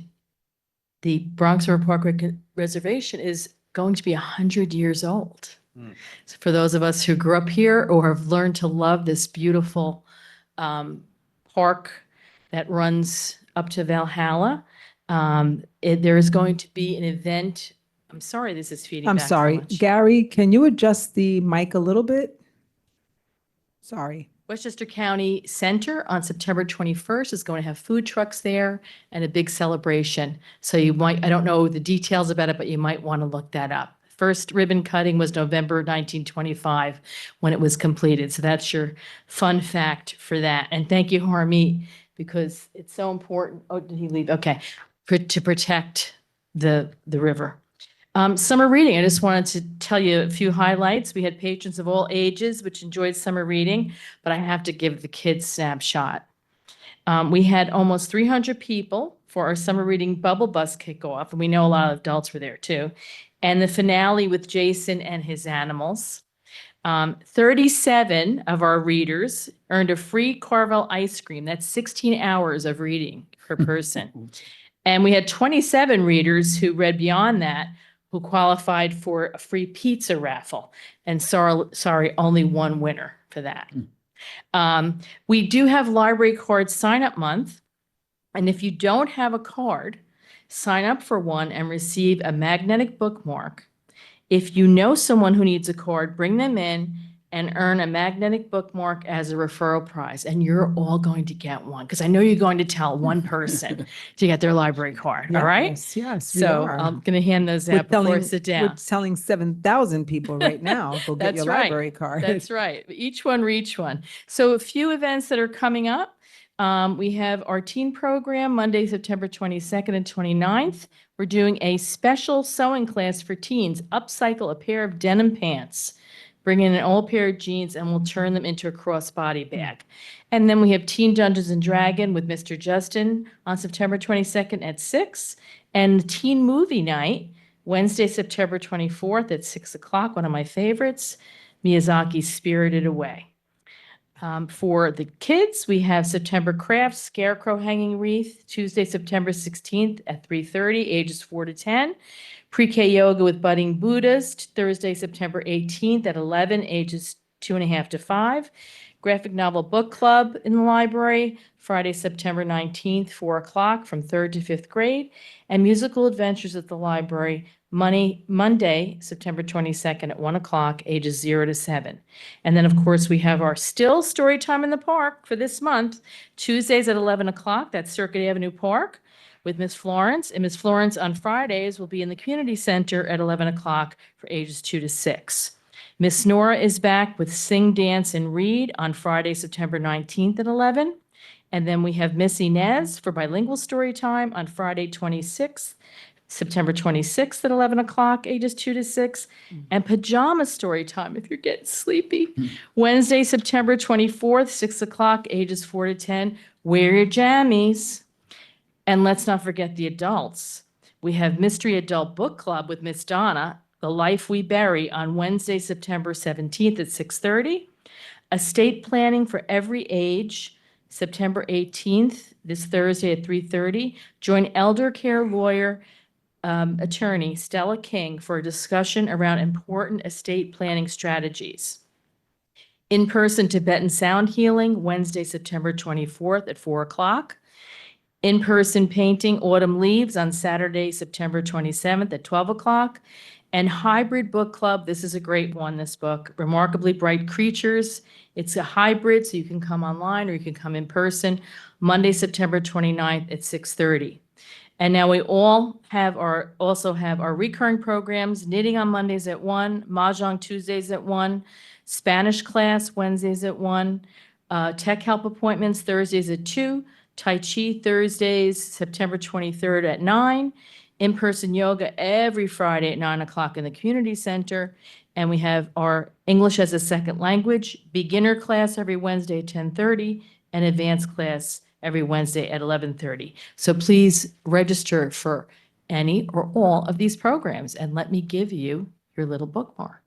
the Bronx River Parkway Reservation is going to be 100 years old. So for those of us who grew up here or have learned to love this beautiful park that runs up to Valhalla, there is going to be an event. I'm sorry, this is feeding I'm back so sorry. much. Gary, can you adjust the mic a little bit? Sorry. Westchester County Center on September 21st is going to have food trucks there and a big celebration. So you might, I don't know the details about it, but you might want to look that up. First ribbon cutting was November 1925 when it was completed. So that's your fun fact for that. And thank you, Harmeet, because it's so important. Oh, did he leave? Okay. To protect the river. Summer reading, I just wanted to tell you a few highlights. We had patrons of all ages which enjoyed summer reading, but I have to give the kids snapshot. We had almost 300 people for our summer reading bubble bus kickoff, and we know a lot of adults were there too. And the finale with Jason and his animals. 37 of our readers earned a free Carvel ice cream. That's 16 hours of reading per person. And we had 27 readers who read beyond that, who qualified for a free pizza raffle. And sorry, only one winner for that. We do have library card sign-up month. And if you don't have a card, sign up for one and receive a magnetic bookmark. If you know someone who needs a card, bring them in and earn a magnetic bookmark as a referral prize. And you're all going to get one, because I know you're going to tell one person to get their library card, all right? Yes, yes, we So are. I'm going to hand those We're out before I telling- sit We're down. telling 7,000 people right now, go get That's your right. library card. That's right. Each one reach one. So a few events that are coming up. We have our teen program Monday, September 22nd and 29th. We're doing a special sewing class for teens, upcycle a pair of denim pants. Bring in an old pair of jeans and we'll turn them into a crossbody bag. And then we have Teen Dungeons and Dragon with Mr. Justin on September 22nd at 6. And Teen Movie Night, Wednesday, September 24th at 6 o'clock, one of my favorites, Miyazaki's Spirited Away. For the kids, we have September Crafts, Scarecrow Hanging Wreath, Tuesday, September 16th at 3:30, ages 4 to 10. Pre-K Yoga with Budding Buddhist, Thursday, September 18th at 11, ages 2.5 to 5. Graphic Novel Book Club in the library, Friday, September 19th, 4 o'clock from 3rd to 5th grade. And Musical Adventures at the library, Monday, September 22nd at 1 o'clock, ages 0 to 7. And then, of course, we have our still story time in the park for this month, Tuesdays at 11 o'clock, that's Circuit Avenue Park with Miss Florence. And Miss Florence on Fridays will be in the community center at 11 o'clock for ages 2 to 6. Miss Nora is back with Sing, Dance, and Read on Friday, September 19th at 11. And then we have Miss Inez for bilingual story time on Friday, 26th, September 26th at 11 o'clock, ages 2 to 6. And pajama story time if you're getting sleepy. Wednesday, September 24th, 6 o'clock, ages 4 to 10. Wear your jammies. And let's not forget the adults. We have Mystery Adult Book Club with Miss Donna, The Life We Bury, on Wednesday, September 17th at 6:30. Estate Planning for Every Age, September 18th, this Thursday at 3:30. Join elder care lawyer attorney Stella King for a discussion around important estate planning strategies. In-person Tibetan sound healing, Wednesday, September 24th at 4 o'clock. In-person painting Autumn Leaves on Saturday, September 27th at 12 o'clock. And Hybrid Book Club, this is a great one, this book, Remarkably Bright Creatures. It's a hybrid, so you can come online or you can come in person, Monday, September 29th at 6:30. And now we also have our recurring programs, knitting on Mondays at 1, Mahjong Tuesdays at 1, Spanish class Wednesdays at 1, tech help appointments Thursdays at 2, Tai Chi Thursdays, September 23rd at 9, in-person yoga every Friday at 9 o'clock in the community center. And we have our English as a second language beginner class every Wednesday at 10:30 and advanced class every Wednesday at 11:30. So please register for any or all of these programs and let me give you your little bookmark.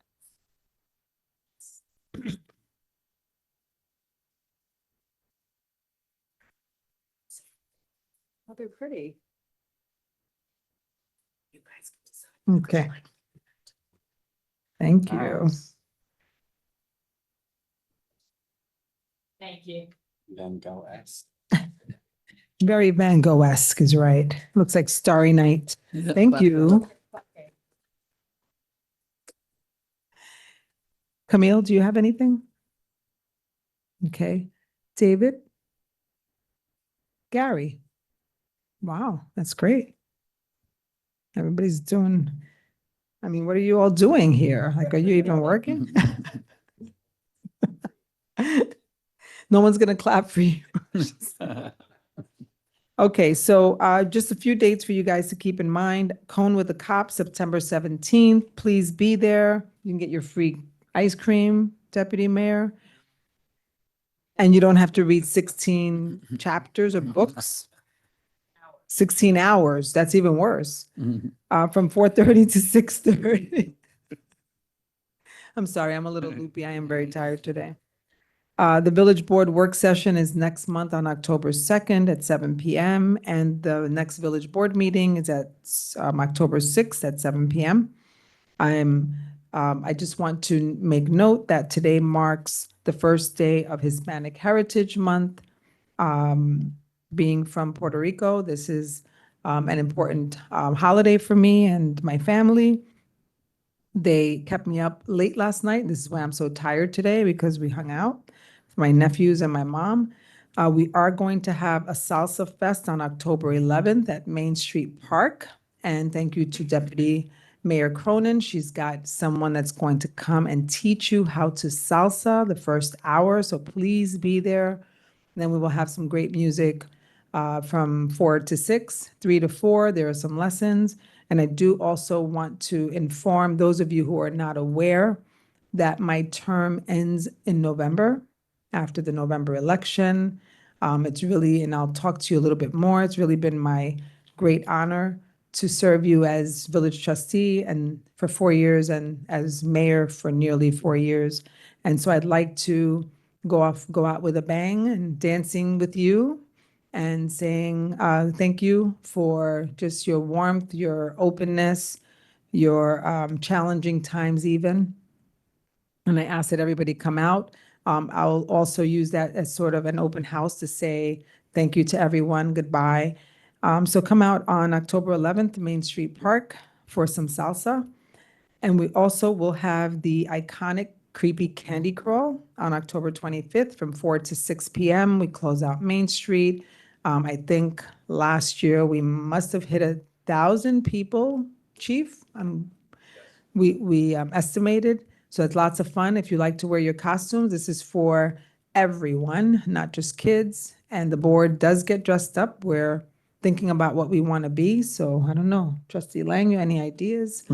Oh, they're pretty. You guys can decide. Okay. Thank you. Thank you. Then go ask. Very Van Gogh-esque is right. Looks like Starry Night. Thank you. Camille, do you have anything? Okay. David? Gary? Wow, that's great. Everybody's doing, I mean, what are you all doing here? Like, are you even working? No one's gonna clap for you. Okay, so just a few dates for you guys to keep in mind. Cone with the Cop, September 17th. Please be there. You can get your free ice cream, Deputy Mayor. And you don't have to read 16 chapters or books. 16 hours, that's even worse. From 4:30 to 6:30. I'm sorry, I'm a little loopy. I am very tired today. The Village Board work session is next month on October 2nd at 7 p.m. And the next Village Board meeting is at October 6th at 7 p.m. I just want to make note that today marks the first day of Hispanic Heritage Month. Being from Puerto Rico, this is an important holiday for me and my family. They kept me up late last night. This is why I'm so tired today, because we hung out, my nephews and my mom. We are going to have a Salsa Fest on October 11th at Main Street Park. And thank you to Deputy Mayor Cronin. She's got someone that's going to come and teach you how to salsa the first hour. So please be there. And then we will have some great music from 4 to 6, 3 to 4. There are some lessons. And I do also want to inform those of you who are not aware that my term ends in November, after the November election. It's really, and I'll talk to you a little bit more, it's really been my great honor to serve you as village trustee and for 4 years and as mayor for nearly 4 years. And so I'd like to go out with a bang and dancing with you and saying thank you for just your warmth, your openness, your challenging times even. And I ask that everybody come out. I'll also use that as sort of an open house to say thank you to everyone, goodbye. So come out on October 11th, Main Street Park for some salsa. And we also will have the iconic Creepy Candy Crawl on October 25th from 4 to 6 p.m. We close out Main Street. I think last year we must have hit 1,000 people, Chief. We estimated. So it's lots of fun. If you like to wear your costumes, this is for everyone, not just kids. And the board does get dressed up. We're thinking about what we want to be. So I don't know, Trustee Lang, you any ideas?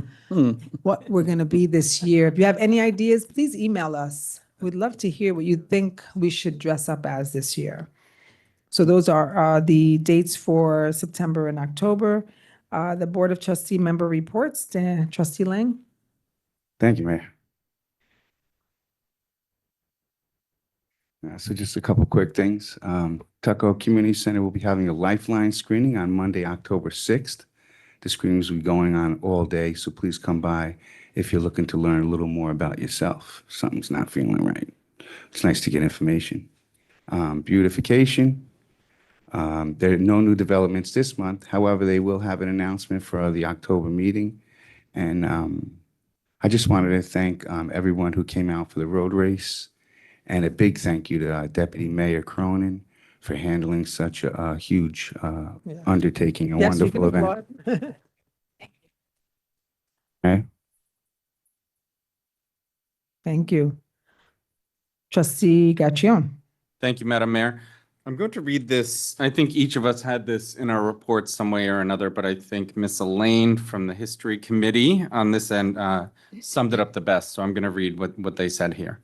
What we're going to be this year? If you have any ideas, please email us. We'd love to hear what you think we should dress up as this year. So those are the dates for September and October. The Board of Trustee member reports. Trustee Lang? Thank you, Mayor. So just a couple quick things. Tuckahoe Community Center will be having a Lifeline screening on Monday, October 6th. The screenings will be going on all day, so please come by if you're looking to learn a little more about yourself. Something's not feeling right. It's nice to get information. Beautification. There are no new developments this month. However, they will have an announcement for the October meeting. And I just wanted to thank everyone who came out for the road race. And a big thank you to Deputy Mayor Cronin for handling such a huge Yeah. undertaking, a Yes, you wonderful can event. applaud. Okay? Thank you. Trustee Gacchione. Thank you, Madam Mayor. I'm going to read this. I think each of us had this in our report some way or another, but I think Miss Elaine from the History Committee on this end summed it up the best. So I'm going to read what they said here.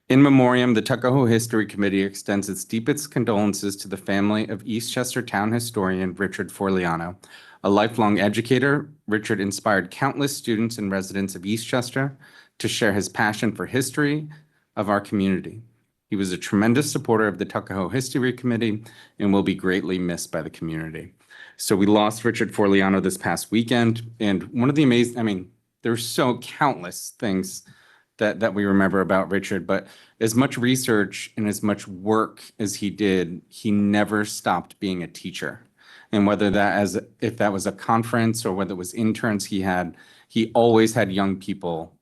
In memoriam, the Tuckahoe History Committee extends its deepest condolences to the family of Eastchester town historian Richard Forliano. A lifelong educator, Richard inspired countless students and residents of Eastchester to share his passion for history of our community. He was a tremendous supporter of the Tuckahoe History Committee and will be greatly missed by the community. So we lost Richard Forliano this past weekend, and one of the amazing, I mean, there's so countless things that we remember about Richard, but as much research and as much work as he did, he never stopped being a teacher. And whether if that was a conference or whether it was interns he always had young people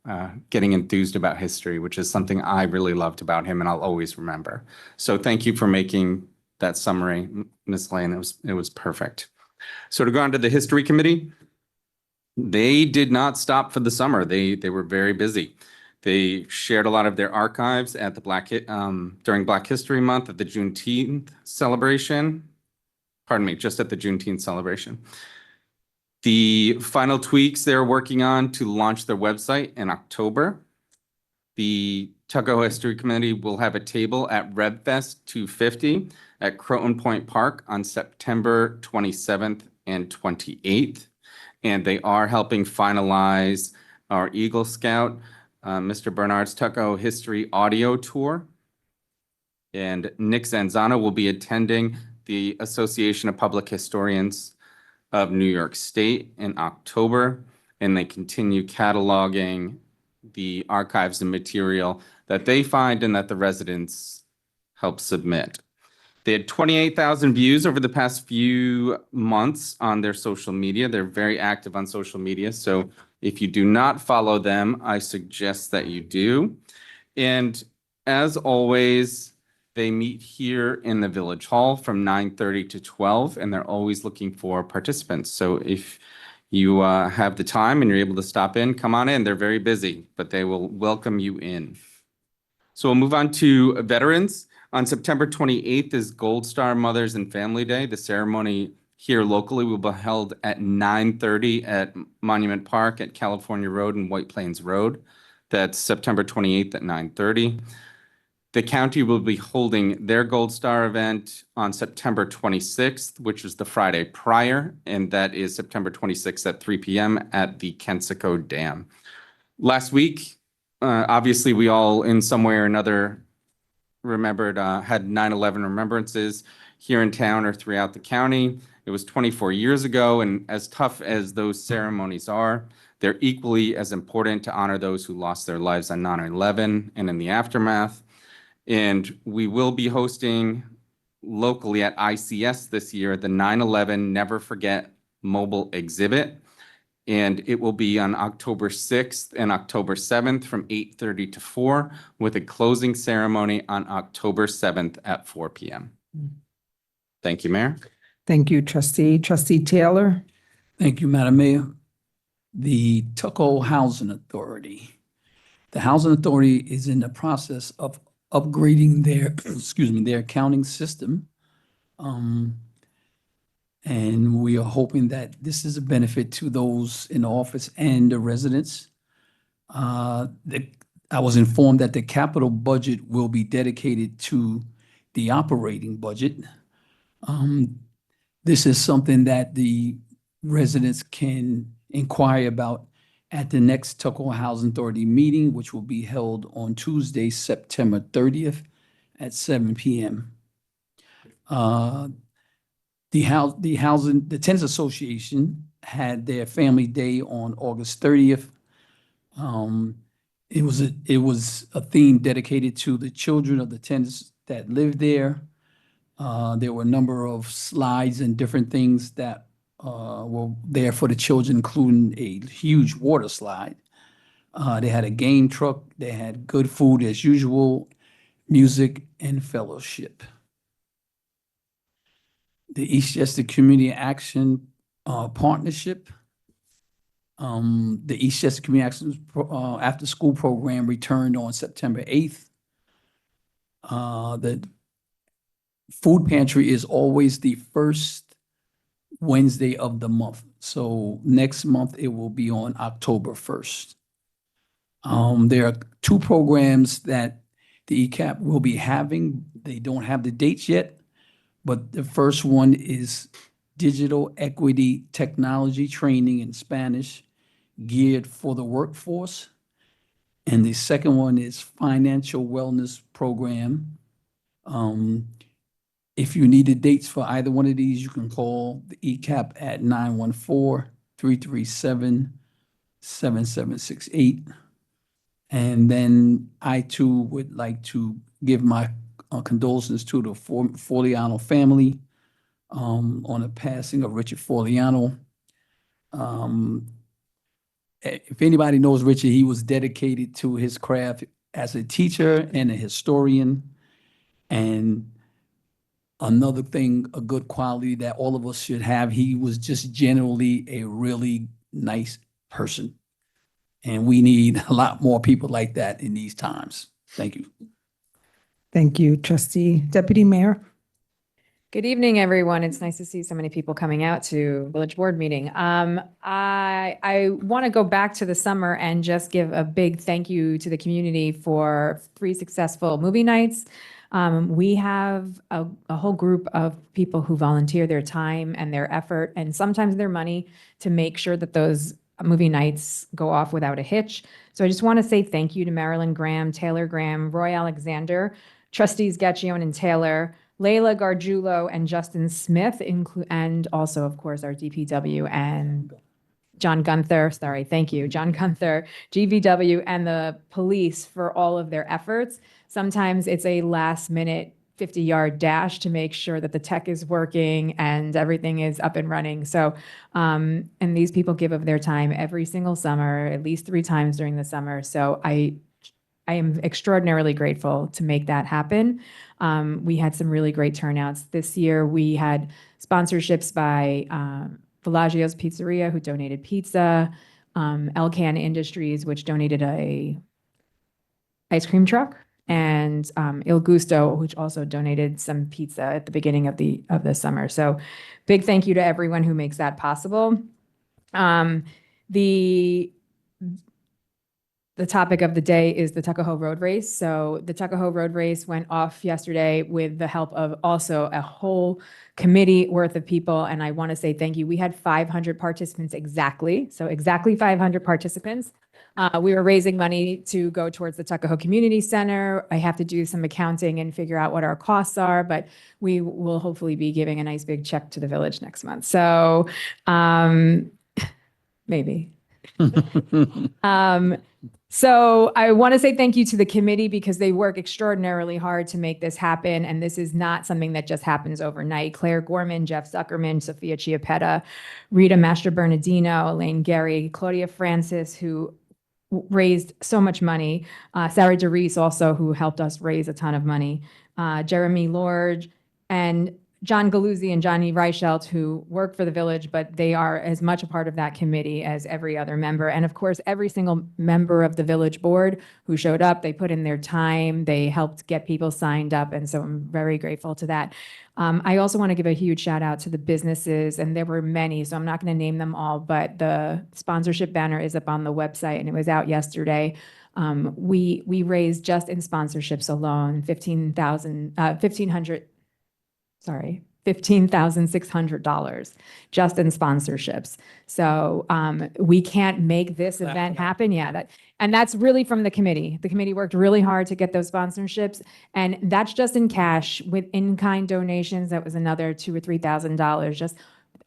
getting enthused about history, which is something I really loved about him and I'll always remember. So thank you for making that summary, Ms. Lane. It was perfect. So to go on to the History Committee, they did not stop for the summer. They were very busy. They shared a lot of their archives at the during Black History Month at the Juneteenth celebration. Pardon me, just at the Juneteenth celebration. The final tweaks they're working on to launch their website in October. The Tuckahoe History Committee will have a table at RevFest 250 at Croton Point Park on September 27th and 28th. And they are helping finalize our Eagle Scout, Mr. Bernard's Tuckahoe History Audio Tour. And Nick Zanzano will be attending the Association of Public Historians of New York State in October. And they continue cataloging the archives and material that they find and that the residents help submit. They had 28,000 views over the past few months on their social media. They're very active on social media. So if you do not follow them, I suggest that you do. And as always, they meet here in the Village Hall from 9:30 to 12, and they're always looking for participants. So if you have the time and you're able to stop in, come on in. They're very busy, but they will welcome you in. So we'll move on to veterans. On September 28th is Gold Star Mothers and Family Day. The ceremony here locally will be held at 9:30 at Monument Park at California Road and White Plains Road. That's September 28th at 9:30. The county will be holding their Gold Star event on September 26th, which is the Friday prior, and that is September 26th at 3 p.m. at the Kensico Dam. Last week, obviously, we all in some way or another remembered, had 9/11 remembrances here in town or throughout the county. It was 24 years ago, and as tough as those ceremonies are, they're equally as important to honor those who lost their lives on 9/11 and in the aftermath. And we will be hosting locally at ICS this year the 9/11 Never Forget mobile exhibit. And it will be on October 6th and October 7th from 8:30 to 4 with a closing ceremony on October 7th at 4 p.m. Thank you, Mayor. Thank you, trustee. Trustee Taylor. Thank you, Madam Mayor. The Tuckahoe Housing Authority. The Housing Authority is in the process of upgrading their, their accounting system. And we are hoping that this is a benefit to those in the office and the residents. I was informed that the capital budget will be dedicated to the operating budget. This is something that the residents can inquire about at the next Tuckahoe Housing Authority meeting, which will be held on Tuesday, September 30th at 7 p.m. The Tenants Association had their family day on August 30th. It was a theme dedicated to the children of the tenants that live there. There were a number of slides and different things that were there for the children, including a huge water slide. They had a game truck. They had good food as usual, music, and fellowship. The Eastchester Community Action Partnership. The Eastchester Community Action after-school program returned on September 8th. The food pantry is always the first Wednesday of the month. So next month, it will be on October 1st. There are two programs that the ECAP will be having. They don't have the dates yet, but the first one is Digital Equity Technology Training in Spanish geared for the workforce. And the second one is Financial Wellness Program. If you need the dates for either one of these, you can call the ECAP at 914-337-7768. And then I too would like to give my condolences to the Foliano family on the passing of Richard Foliano. If anybody knows Richard, he was dedicated to his craft as a teacher and a historian. And another thing, a good quality that all of us should have, he was just generally a really nice person. And we need a lot more people like that in these times. Thank you. Thank you, trustee. Deputy Mayor? Good evening, everyone. It's nice to see so many people coming out to village board meeting. I want to go back to the summer and just give a big thank you to the community for 3 successful movie nights. We have a whole group of people who volunteer their time and their effort and sometimes their money to make sure that those movie nights go off without a hitch. So I just want to say thank you to Marilyn Graham, Taylor Graham, Roy Alexander, trustees Gacchione and Taylor, Layla Gargiulo and Justin Smith, and also, of course, our DPW and John Gunther, sorry, thank you, John Gunther, GVW, and the police for all of their efforts. Sometimes it's a last minute 50-yard dash to make sure that the tech is working and everything is up and running. So, and these people give of their time every single summer, at least 3 times during the summer. So I am extraordinarily grateful to make that happen. We had some really great turnouts. This year, we had sponsorships by Bellagio's Pizzeria, who donated pizza, Elcan Industries, which donated a ice cream truck, and Il Gusto, which also donated some pizza at the beginning of the summer. So big thank you to everyone who makes that possible. The topic of the day is the Tuckahoe Road Race. So the Tuckahoe Road Race went off yesterday with the help of also a whole committee worth of people. And I want to say thank you. We had 500 participants exactly. So exactly 500 participants. We were raising money to go towards the Tuckahoe Community Center. I have to do some accounting and figure out what our costs are, but we will hopefully be giving a nice big check to the village next month. So maybe. So I want to say thank you to the committee because they work extraordinarily hard to make this happen. And this is not something that just happens overnight. Claire Gorman, Jeff Zuckerman, Sophia Chiappetta, Rita Mastra Bernardino, Elaine Gary, Claudia Francis, who raised so much money. Sarah DeReese also, who helped us raise a ton of money. Jeremy Lord and John Galuzzi and Johnny Reichelt, who work for the village, but they are as much a part of that committee as every other member. And of course, every single member of the village board who showed up, they put in their time, they helped get people signed up. And so I'm very grateful to that. I also want to give a huge shout out to the businesses, and there were many, so I'm not going to name them all, but the sponsorship banner is up on the website and it was out yesterday. We raised just in sponsorships alone $15,600 just in sponsorships. So we can't make this event happen. Yeah, and that's really from the committee. The committee worked really hard to get those sponsorships, and that's just in cash. With in-kind donations, that was another $2,000 or $3,000. Just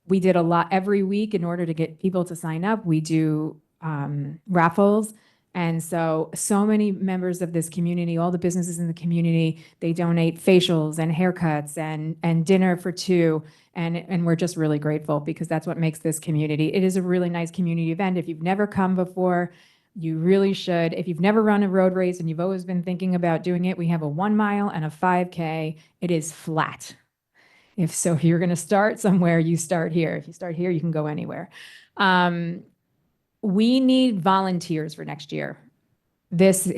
we did a lot every week in order to get people to sign up. We do raffles. And so many members of this community, all the businesses in the community, they donate facials and haircuts and dinner for two. And we're just really grateful because that's what makes this community. It is a really nice community event. If you've never come before, you really should. If you've never run a road race and you've always been thinking about doing it, we have a 1 mile and a 5K. It is flat. If you're going to start somewhere, you start here. If you start here, you can go anywhere. We need volunteers for next year. This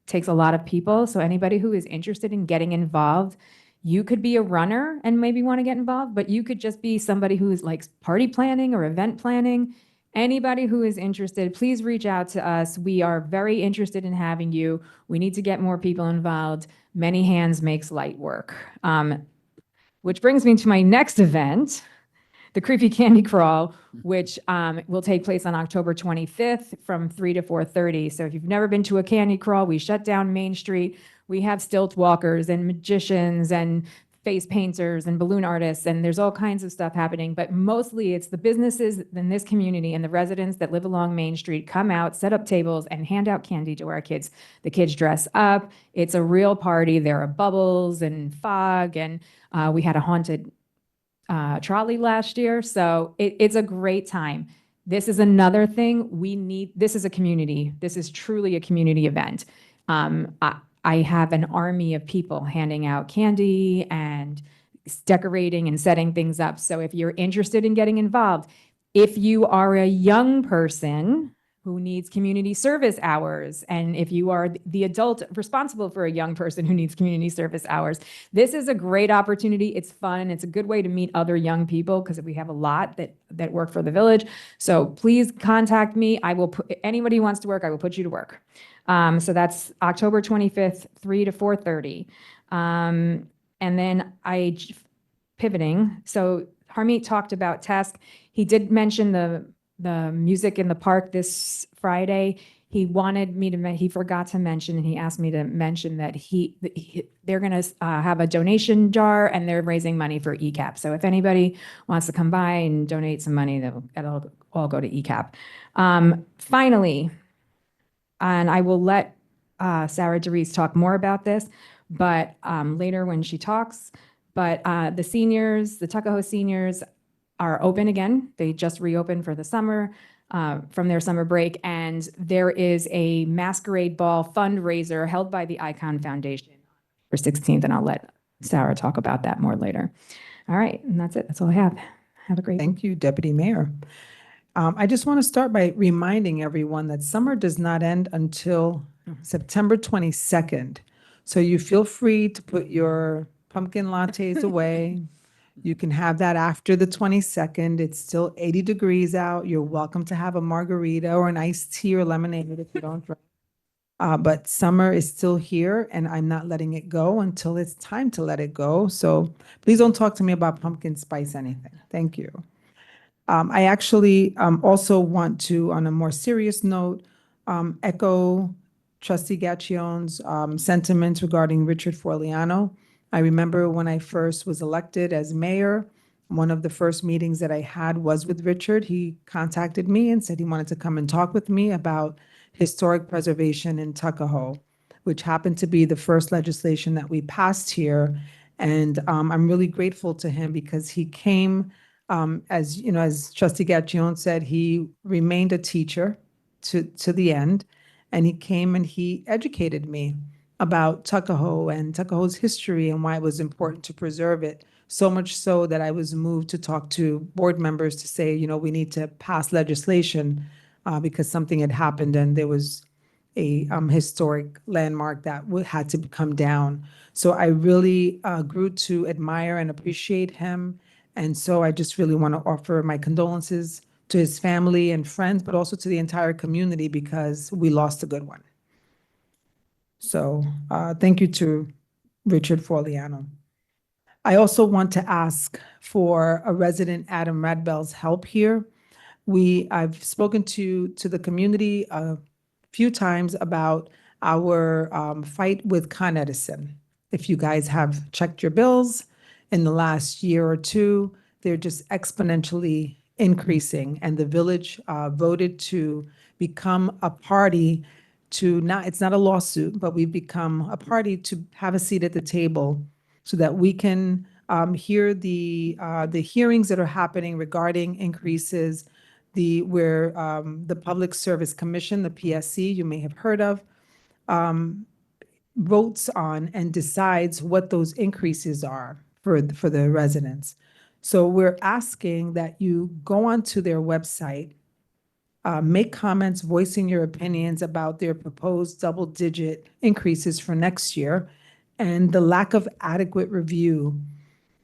takes a lot of people. So anybody who is interested in getting involved, you could be a runner and maybe want to get involved, but you could just be somebody who is like party planning or event planning. Anybody who is interested, please reach out to us. We are very interested in having you. We need to get more people involved. Many hands makes light work. Which brings me to my next event, the Creepy Candy Crawl, which will take place on October 25th from 3 to 4:30. So if you've never been to a candy crawl, we shut down Main Street. We have stilt walkers and magicians and face painters and balloon artists, and there's all kinds of stuff happening. But mostly it's the businesses in this community and the residents that live along Main Street come out, set up tables, and hand out candy to our kids. The kids dress up. It's a real party. There are bubbles and fog, and we had a haunted trolley last year. So it's a great time. This is another thing we need. This is a community. This is truly a community event. I have an army of people handing out candy and decorating and setting things up. So if you're interested in getting involved, if you are a young person who needs community service hours, and if you are the adult responsible for a young person who needs community service hours, this is a great opportunity. It's fun. It's a good way to meet other young people because we have a lot that work for the village. So please contact me. I will put anybody who wants to work, I will put you to work. So that's October 25th, 3 to 4:30. And then pivoting. So Harmeet talked about TESC. He did mention the music in the park this Friday. He wanted me to, he forgot to mention, and he asked me to mention that they're going to have a donation jar and they're raising money for ECAP. So if anybody wants to come by and donate some money, that'll all go to ECAP. Finally, and I will let Sarah DeReese talk more about this, but later when she talks, but the seniors, the Tuckahoe seniors are open again. They just reopened for the summer, from their summer break, and there is a masquerade ball fundraiser held by the Icon Foundation for 16th, and I'll let Sarah talk about that more later. All right, and that's it. That's all I have. Have a great day. Thank you, Deputy Mayor. I just want to start by reminding everyone that summer does not end until September 22nd. So you feel free to put your pumpkin lattes away. You can have that after the 22nd. It's still 80 degrees out. You're welcome to have a margarita or an iced tea or lemonade if you don't drink. But summer is still here, and I'm not letting it go until it's time to let it go. So please don't talk to me about pumpkin spice anything. Thank you. I actually also want to, on a more serious note, echo Trustee Gaccion's sentiments regarding Richard Forliano. I remember when I first was elected as mayor, one of the first meetings that I had was with Richard. He contacted me and said he wanted to come and talk with me about historic preservation in Tuckahoe, which happened to be the first legislation that we passed here. And I'm really grateful to him because he came, as you know, as Trustee Gaccion said, he remained a teacher to the end, and he came and he educated me about Tuckahoe and Tuckahoe's history and why it was important to preserve it. So much so that I was moved to talk to board members to say, you know, we need to pass legislation because something had happened and there was a historic landmark that had to come down. So I really grew to admire and appreciate him. And so I just really want to offer my condolences to his family and friends, but also to the entire community because we lost a good one. So thank you to Richard Forliano. I also want to ask for a resident, Adam Radbell's help here. I've spoken to the community a few times about our fight with Con Edison. If you guys have checked your bills in the last year or two, they're just exponentially increasing, and the village voted to become a party to not, it's not a lawsuit, but we've become a party to have a seat at the table so that we can hear the hearings that are happening regarding increases, where the Public Service Commission, the PSC, you may have heard of, votes on and decides what those increases are for the residents. So we're asking that you go onto their website, make comments voicing your opinions about their proposed double-digit increases for next year and the lack of adequate review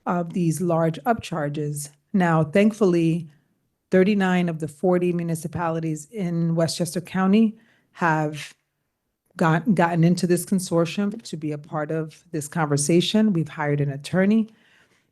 of these large upcharges. Now, thankfully, 39 of the 40 municipalities in Westchester County have gotten into this consortium to be a part of this conversation. We've hired an attorney,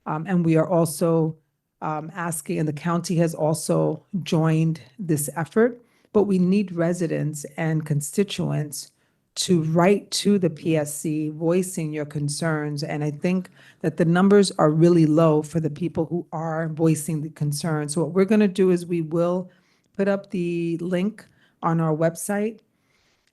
and we are also asking, and the county has also joined this effort, but we need residents and constituents to write to the PSC voicing your concerns. And I think that the numbers are really low for the people who are voicing the concerns. So what we're going to do is we will put up the link on our website,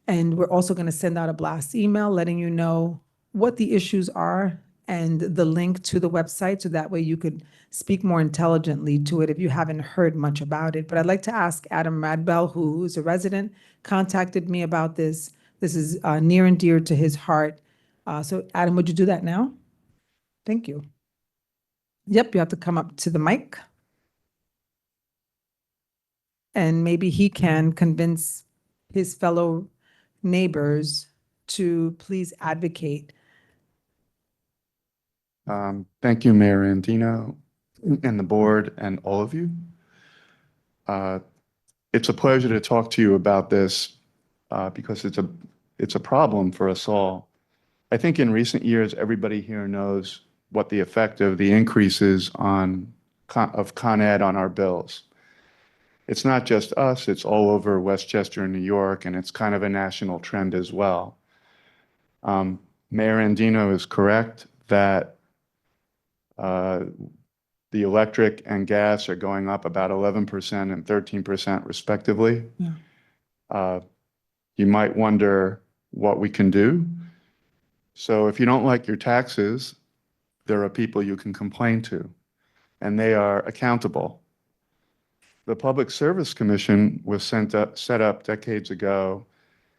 and we're also going to send out a blast email letting you know what the issues are and the link to the website, so that way you could speak more intelligently to it if you haven't heard much about it. But I'd like to ask Adam Radbell, who is a resident, contacted me about this. This is near and dear to his heart. So Adam, would you do that now? Thank you. Yep, you have to come up to the mic. And maybe he can convince his fellow neighbors to please advocate. Thank you, Mayor Andino and the board and all of you. It's a pleasure to talk to you about this because it's a problem for us all. I think in recent years, everybody here knows what the effect of the increases of Con Ed on our bills. It's not just us, it's all over Westchester and New York, and it's kind of a national trend as well. Mayor Andino is correct that the electric and gas are going up about 11% and 13% respectively. Yeah. You might wonder what we can do. So if you don't like your taxes, there are people you can complain to, and they are accountable. The Public Service Commission was set up decades ago,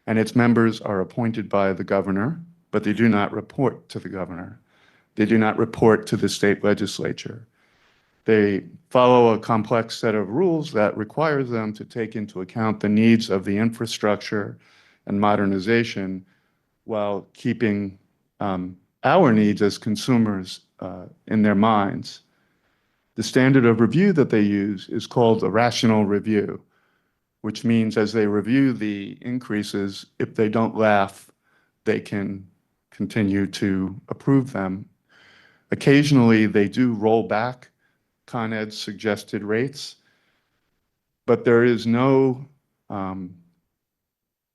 and its members are appointed by the governor, but they do not report to the governor. They do not report to the state legislature. They follow a complex set of rules that requires them to take into account the needs of the infrastructure and modernization while keeping our needs as consumers in their minds. The standard of review that they use is called a rational review, which means as they review the increases, if they don't laugh, they can continue to approve them. Occasionally, they do roll back Con Ed's suggested rates, but there is no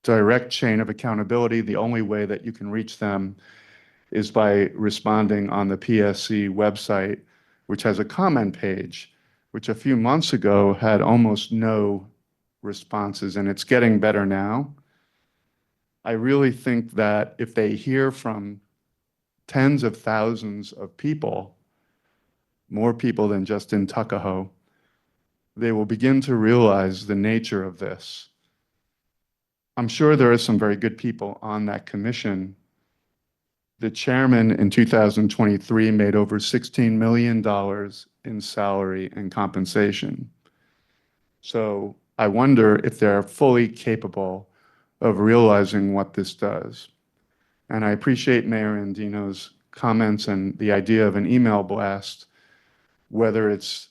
direct chain of accountability. The only way that you can reach them is by responding on the PSC website, which has a comment page, which a few months ago had almost no responses, and it's getting better now. I really think that if they hear from tens of thousands of people, more people than just in Tuckahoe, they will begin to realize the nature of this. I'm sure there are some very good people on that commission. The chairman in 2023 made over $16 million in salary and compensation. So I wonder if they're fully capable of realizing what this does. And I appreciate Mayor Andino's comments and the idea of an email blast, whether it's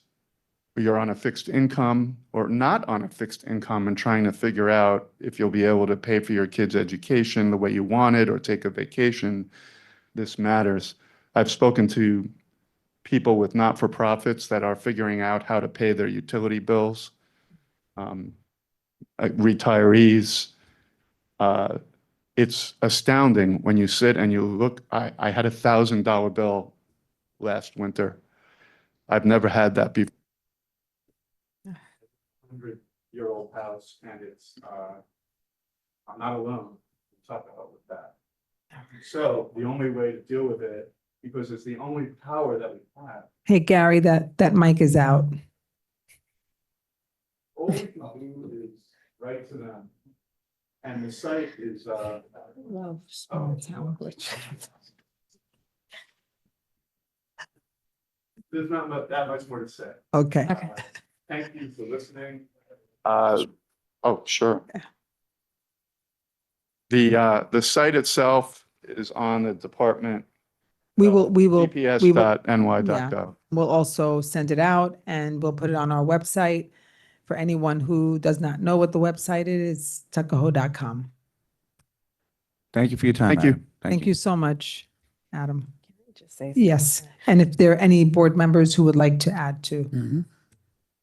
you're on a fixed income or not on a fixed income and trying to figure out if you'll be able to pay for your kids' education the way you want it or take a vacation. This matters. I've spoken to people with not-for-profits that are figuring out how to pay their utility bills, retirees. It's astounding when you sit and you look. I had a $1,000 bill last winter. I've never had that before. 100-year-old house, and it's, I'm not alone in Tuckahoe with that. So the only way to deal with it, because it's the only power that we have, Hey, Gary, that mic is out. all we can do is write to them. And the site is, there's not that much more to say. Okay. Thank you for listening. Oh, sure. The site itself is on the department. We will, DPS.ny.gov. we'll also send it out and we'll put it on our website. For anyone who does not know what the website is, tuckahoe.com. Thank you for your time. Thank you. Adam. Thank you so much, Adam. Just say Yes, and if there are any board members who would like to add to. Mhm.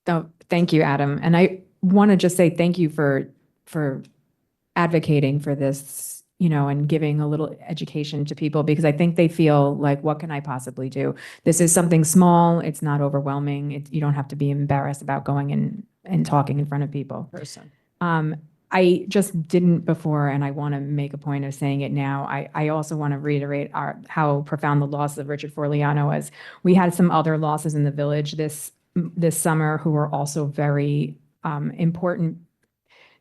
So, thank you, Adam. And I want to just say thank you for advocating for this, and giving a little education to people, because I think they feel like, what can I possibly do? This is something small. It's not overwhelming. You don't have to be embarrassed about going in and talking in front of people. Person. I just didn't before, and I want to make a point of saying it now. I also want to reiterate how profound the loss of Richard Forliano was. We had some other losses in the village this summer who were also very important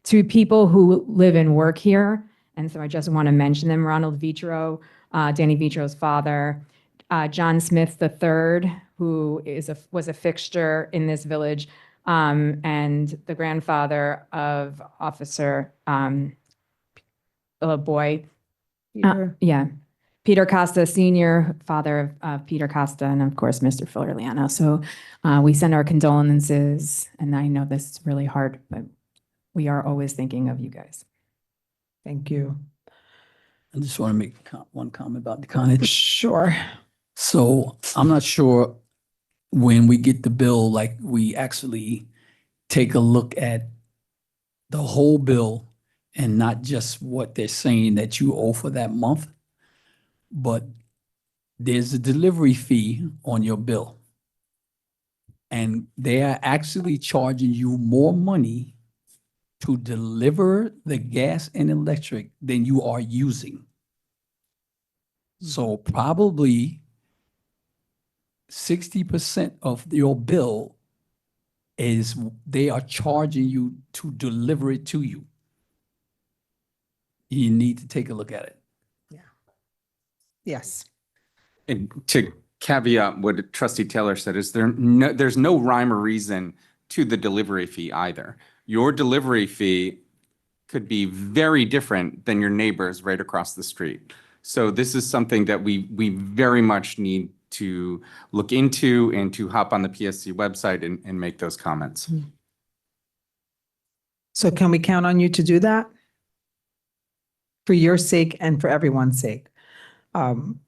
to people who live and work here. And so I just want to mention them: Ronald Vitro, Danny Vitro's father, John Smith III, who was a fixture in this village, and the grandfather of Officer Boy. Yeah. Peter Costa Sr., father of Peter Costa, and of course, Mr. Forliano. So we send our condolences, and I know this is really hard, but we are always thinking of you guys. Thank you. I just want to make one comment about the cottage. Sure. So I'm not sure when we get the bill, like we actually take a look at the whole bill and not just what they're saying that you owe for that month, but there's a delivery fee on your bill. And they are actually charging you more money to deliver the gas and electric than you are using. So probably 60% of your bill is they are charging you to deliver it to you. You need to take a look at it. Yes. And to caveat what Trustee Taylor said, there's no rhyme or reason to the delivery fee either. Your delivery fee could be very different than your neighbors right across the street. So this is something that we very much need to look into and to hop on the PSC website and make those comments. So can we count on you to do that? For your sake and for everyone's sake.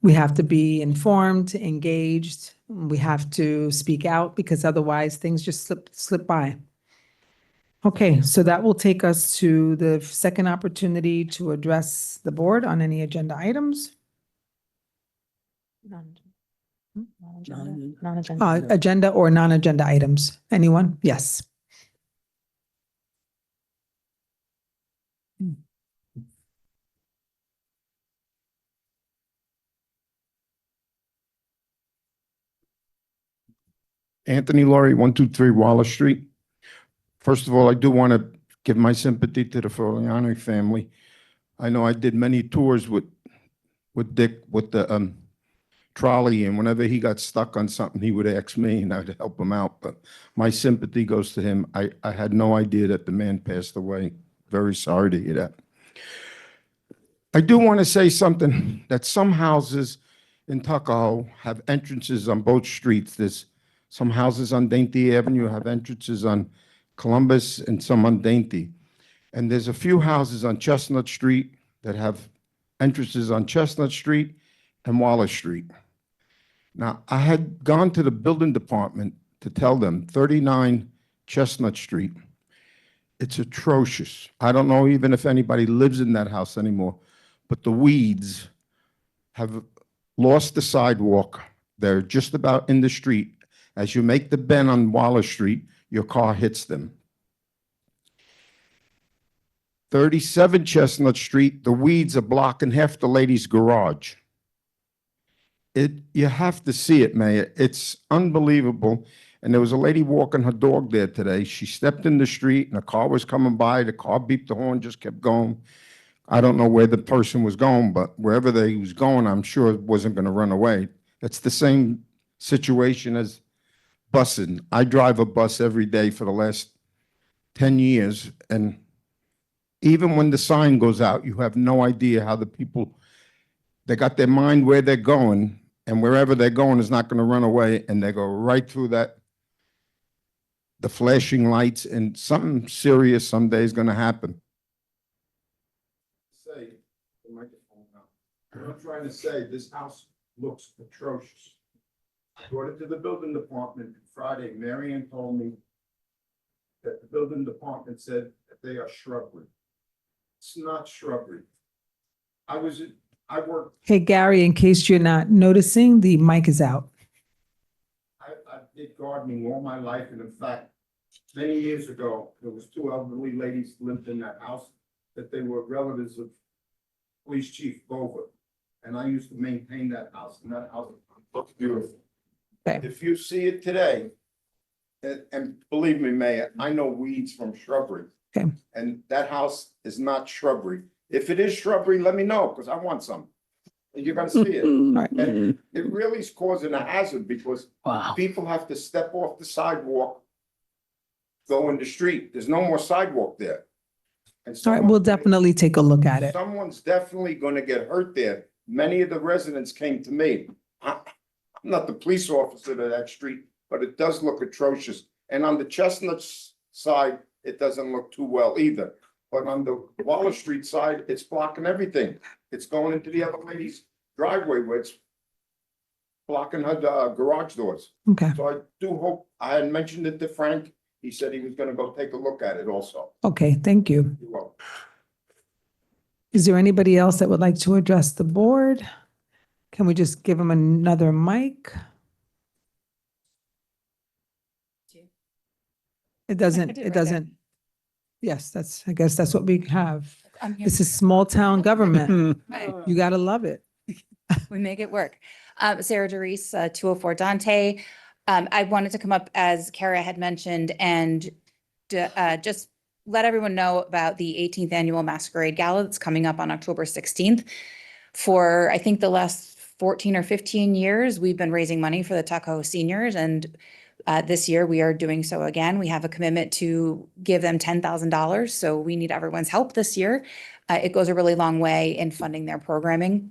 We have to be informed, engaged. We have to speak out, because otherwise things just slip by. Okay, so that will take us to the second opportunity to address the board on any agenda items. Non-agenda. Agenda or non-agenda items. Anyone? Yes. Anthony Laurie, 123 Wallace Street. First of all, I do want to give my sympathy to the Forliano family. I know I did many tours with Dick with the trolley, and whenever he got stuck on something, he would ask me and I'd help him out. But my sympathy goes to him. I had no idea that the man passed away. Very sorry to hear that. I do want to say something, that some houses in Tuckahoe have entrances on both streets. There's some houses on Dainty Avenue have entrances on Columbus and some on Dainty. And there's a few houses on Chestnut Street that have entrances on Chestnut Street and Wallace Street. Now, I had gone to the building department to tell them 39 Chestnut Street. It's atrocious. I don't know even if anybody lives in that house anymore, but the weeds have lost the sidewalk. They're just about in the street. As you make the bend on Wallace Street, your car hits them. 37 Chestnut Street, the weeds are blocking half the lady's garage. You have to see it, Mayor. It's unbelievable. And there was a lady walking her dog there today. She stepped in the street and a car was coming by. The car beeped the horn, just kept going. I don't know where the person was going, but wherever they was going, I'm sure it wasn't going to run away. It's the same situation as busing. I drive a bus every day for the last 10 years, and even when the sign goes out, you have no idea how the people, they got their mind where they're going, and wherever they're going is not going to run away, and they go right through that, the flashing lights, and something serious someday is going to happen. Say, the microphone now. What I'm trying to say, this house looks atrocious. I brought it to the building department Friday. Marion told me that the building department said that they are shrubbery. It's not shrubbery. I worked, Hey, Gary, in case you're not noticing, the mic is out. I did gardening all my life, and in fact, many years ago, there was two elderly ladies lived in that house, that they were relatives of Police Chief Bover. And I used to maintain that house, and that house looks beautiful. Okay. If you see it today, and believe me, Mayor, I know weeds from shrubbery. Okay. And that house is not shrubbery. If it is shrubbery, let me know, because I want some. You're gonna see it. Right. And it really is causing a hazard, because Wow. people have to step off the sidewalk, go in the street. There's no more sidewalk there. And All right, we'll definitely take a look at it. someone's definitely gonna get hurt there. Many of the residents came to me. I'm not the police officer to that street, but it does look atrocious. And on the Chestnut side, it doesn't look too well either. But on the Waller Street side, it's blocking everything. It's going into the other lady's driveway where it's blocking her garage doors. Okay, So I do hope, I had mentioned it to Frank. He said he was gonna go take a look at it also. okay, thank you. You're welcome. Is there anybody else that would like to address the board? Can we just give them another mic? It doesn't. Yes, I guess that's what we have. I'm here. This is small town government. Right. You gotta love it. We make it work. Sarah Derice, 204 Dante. I wanted to come up, as Kara had mentioned, and just let everyone know about the 18th Annual Masquerade Gala that's coming up on October 16th. For, I think, the last 14 or 15 years, we've been raising money for the Tuckahoe seniors, and this year we are doing so again. We have a commitment to give them $10,000, so we need everyone's help this year. It goes a really long way in funding their programming.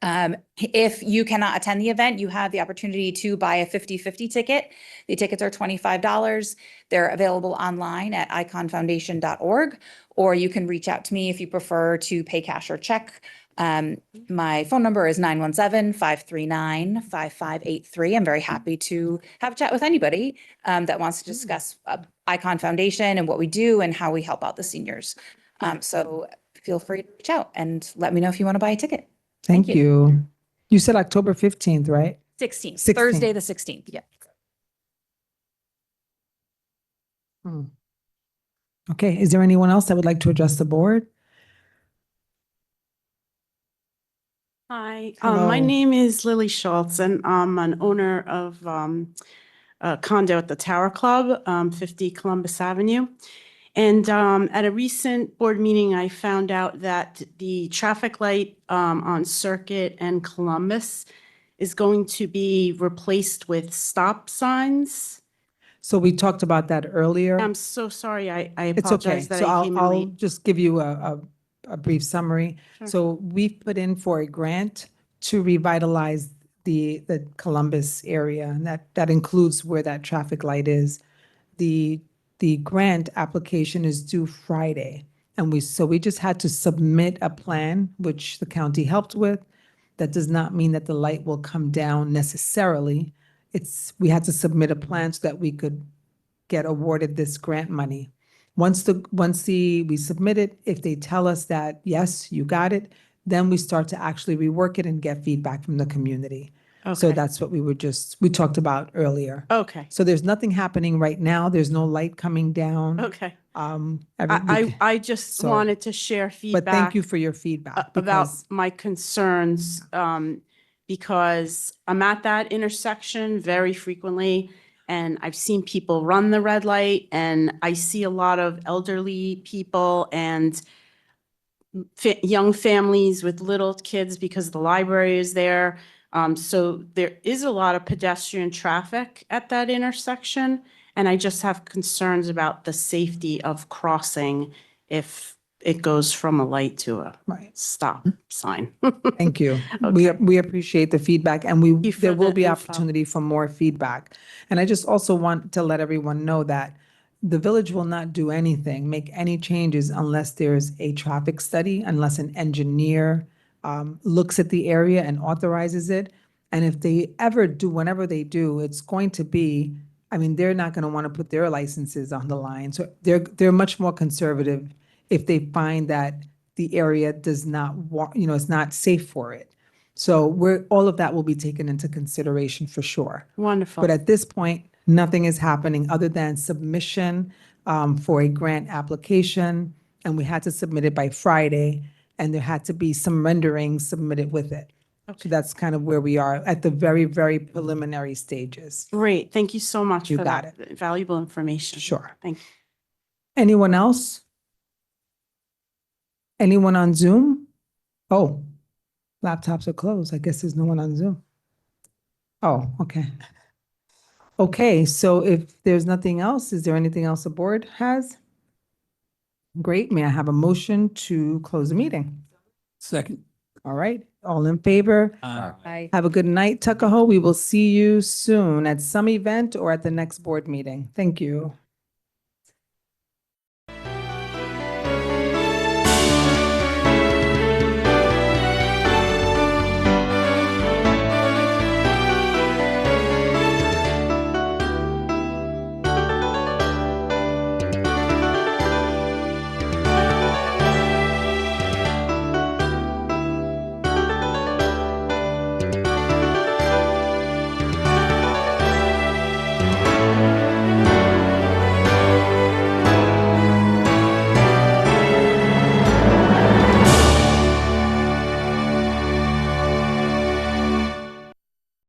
If you cannot attend the event, you have the opportunity to buy a 50/50 ticket. The tickets are $25. They're available online at iconfoundation.org, or you can reach out to me if you prefer to pay cash or check. My phone number is 917-539-5583. I'm very happy to have a chat with anybody that wants to discuss Icon Foundation and what we do and how we help out the seniors. So feel free to reach out and let me know if you want to buy a ticket. Thank you. You said October 15th, right? 16th, 16th. Thursday, the 16th. Yeah. Okay, is there anyone else that would like to address the board? Hi, Hello. my name is Lily Schultz, and I'm an owner of a condo at the Tower Club, 50 Columbus Avenue. And at a recent board meeting, I found out that the traffic light on Circuit and Columbus is going to be replaced with stop signs. So we talked about that earlier. I'm so sorry, I It's okay. apologize that So I came in I'll late. just give you a brief summary. Sure. So we've put in for a grant to revitalize the Columbus area, and that includes where that traffic light is. The grant application is due Friday, and we just had to submit a plan, which the county helped with. That does not mean that the light will come down necessarily. We had to submit a plan so that we could get awarded this grant money. Once we submit it, if they tell us that, yes, you got it, then we start to actually rework it and get feedback from the community. So Okay. that's what we talked about earlier. Okay, So there's nothing happening right now. There's no light coming down. okay. I just so- wanted to share feedback. But thank you for your feedback about because, my concerns, because I'm at that intersection very frequently, and I've seen people run the red light, and I see a lot of elderly people and young families with little kids because the library is there. So there is a lot of pedestrian traffic at that intersection, and I just have concerns about the safety of crossing if it goes from a light to a right, stop sign. thank you. Okay. We appreciate the feedback and you for there will the be info. opportunity for more feedback. And I just also want to let everyone know that the village will not do anything, make any changes unless there's a traffic study, unless an engineer looks at the area and authorizes it. And if they ever do, whenever they do, it's going to be, I mean, they're not going to want to put their licenses on the line. So they're much more conservative if they find that the area does not it's not safe for it. So all of that will be taken into consideration for sure. Wonderful. But at this point, nothing is happening other than submission for a grant application. And we had to submit it by Friday, and there had to be some renderings submitted with it. So Okay. that's kind of where we are at the very, very preliminary stages. Great. Thank you so much You for got that valuable information. Sure. Thank you. Anyone else? Anyone on Zoom? Oh, laptops are closed. I guess there's no one on Zoom. Oh, okay. Okay, so if there's nothing else, is there anything else the board has? Great. May I have a motion to close the meeting? Second. All right, all in favor? Bye. Have a good night, Tuckahoe. We will see you soon at some event or at the next board meeting. Thank you.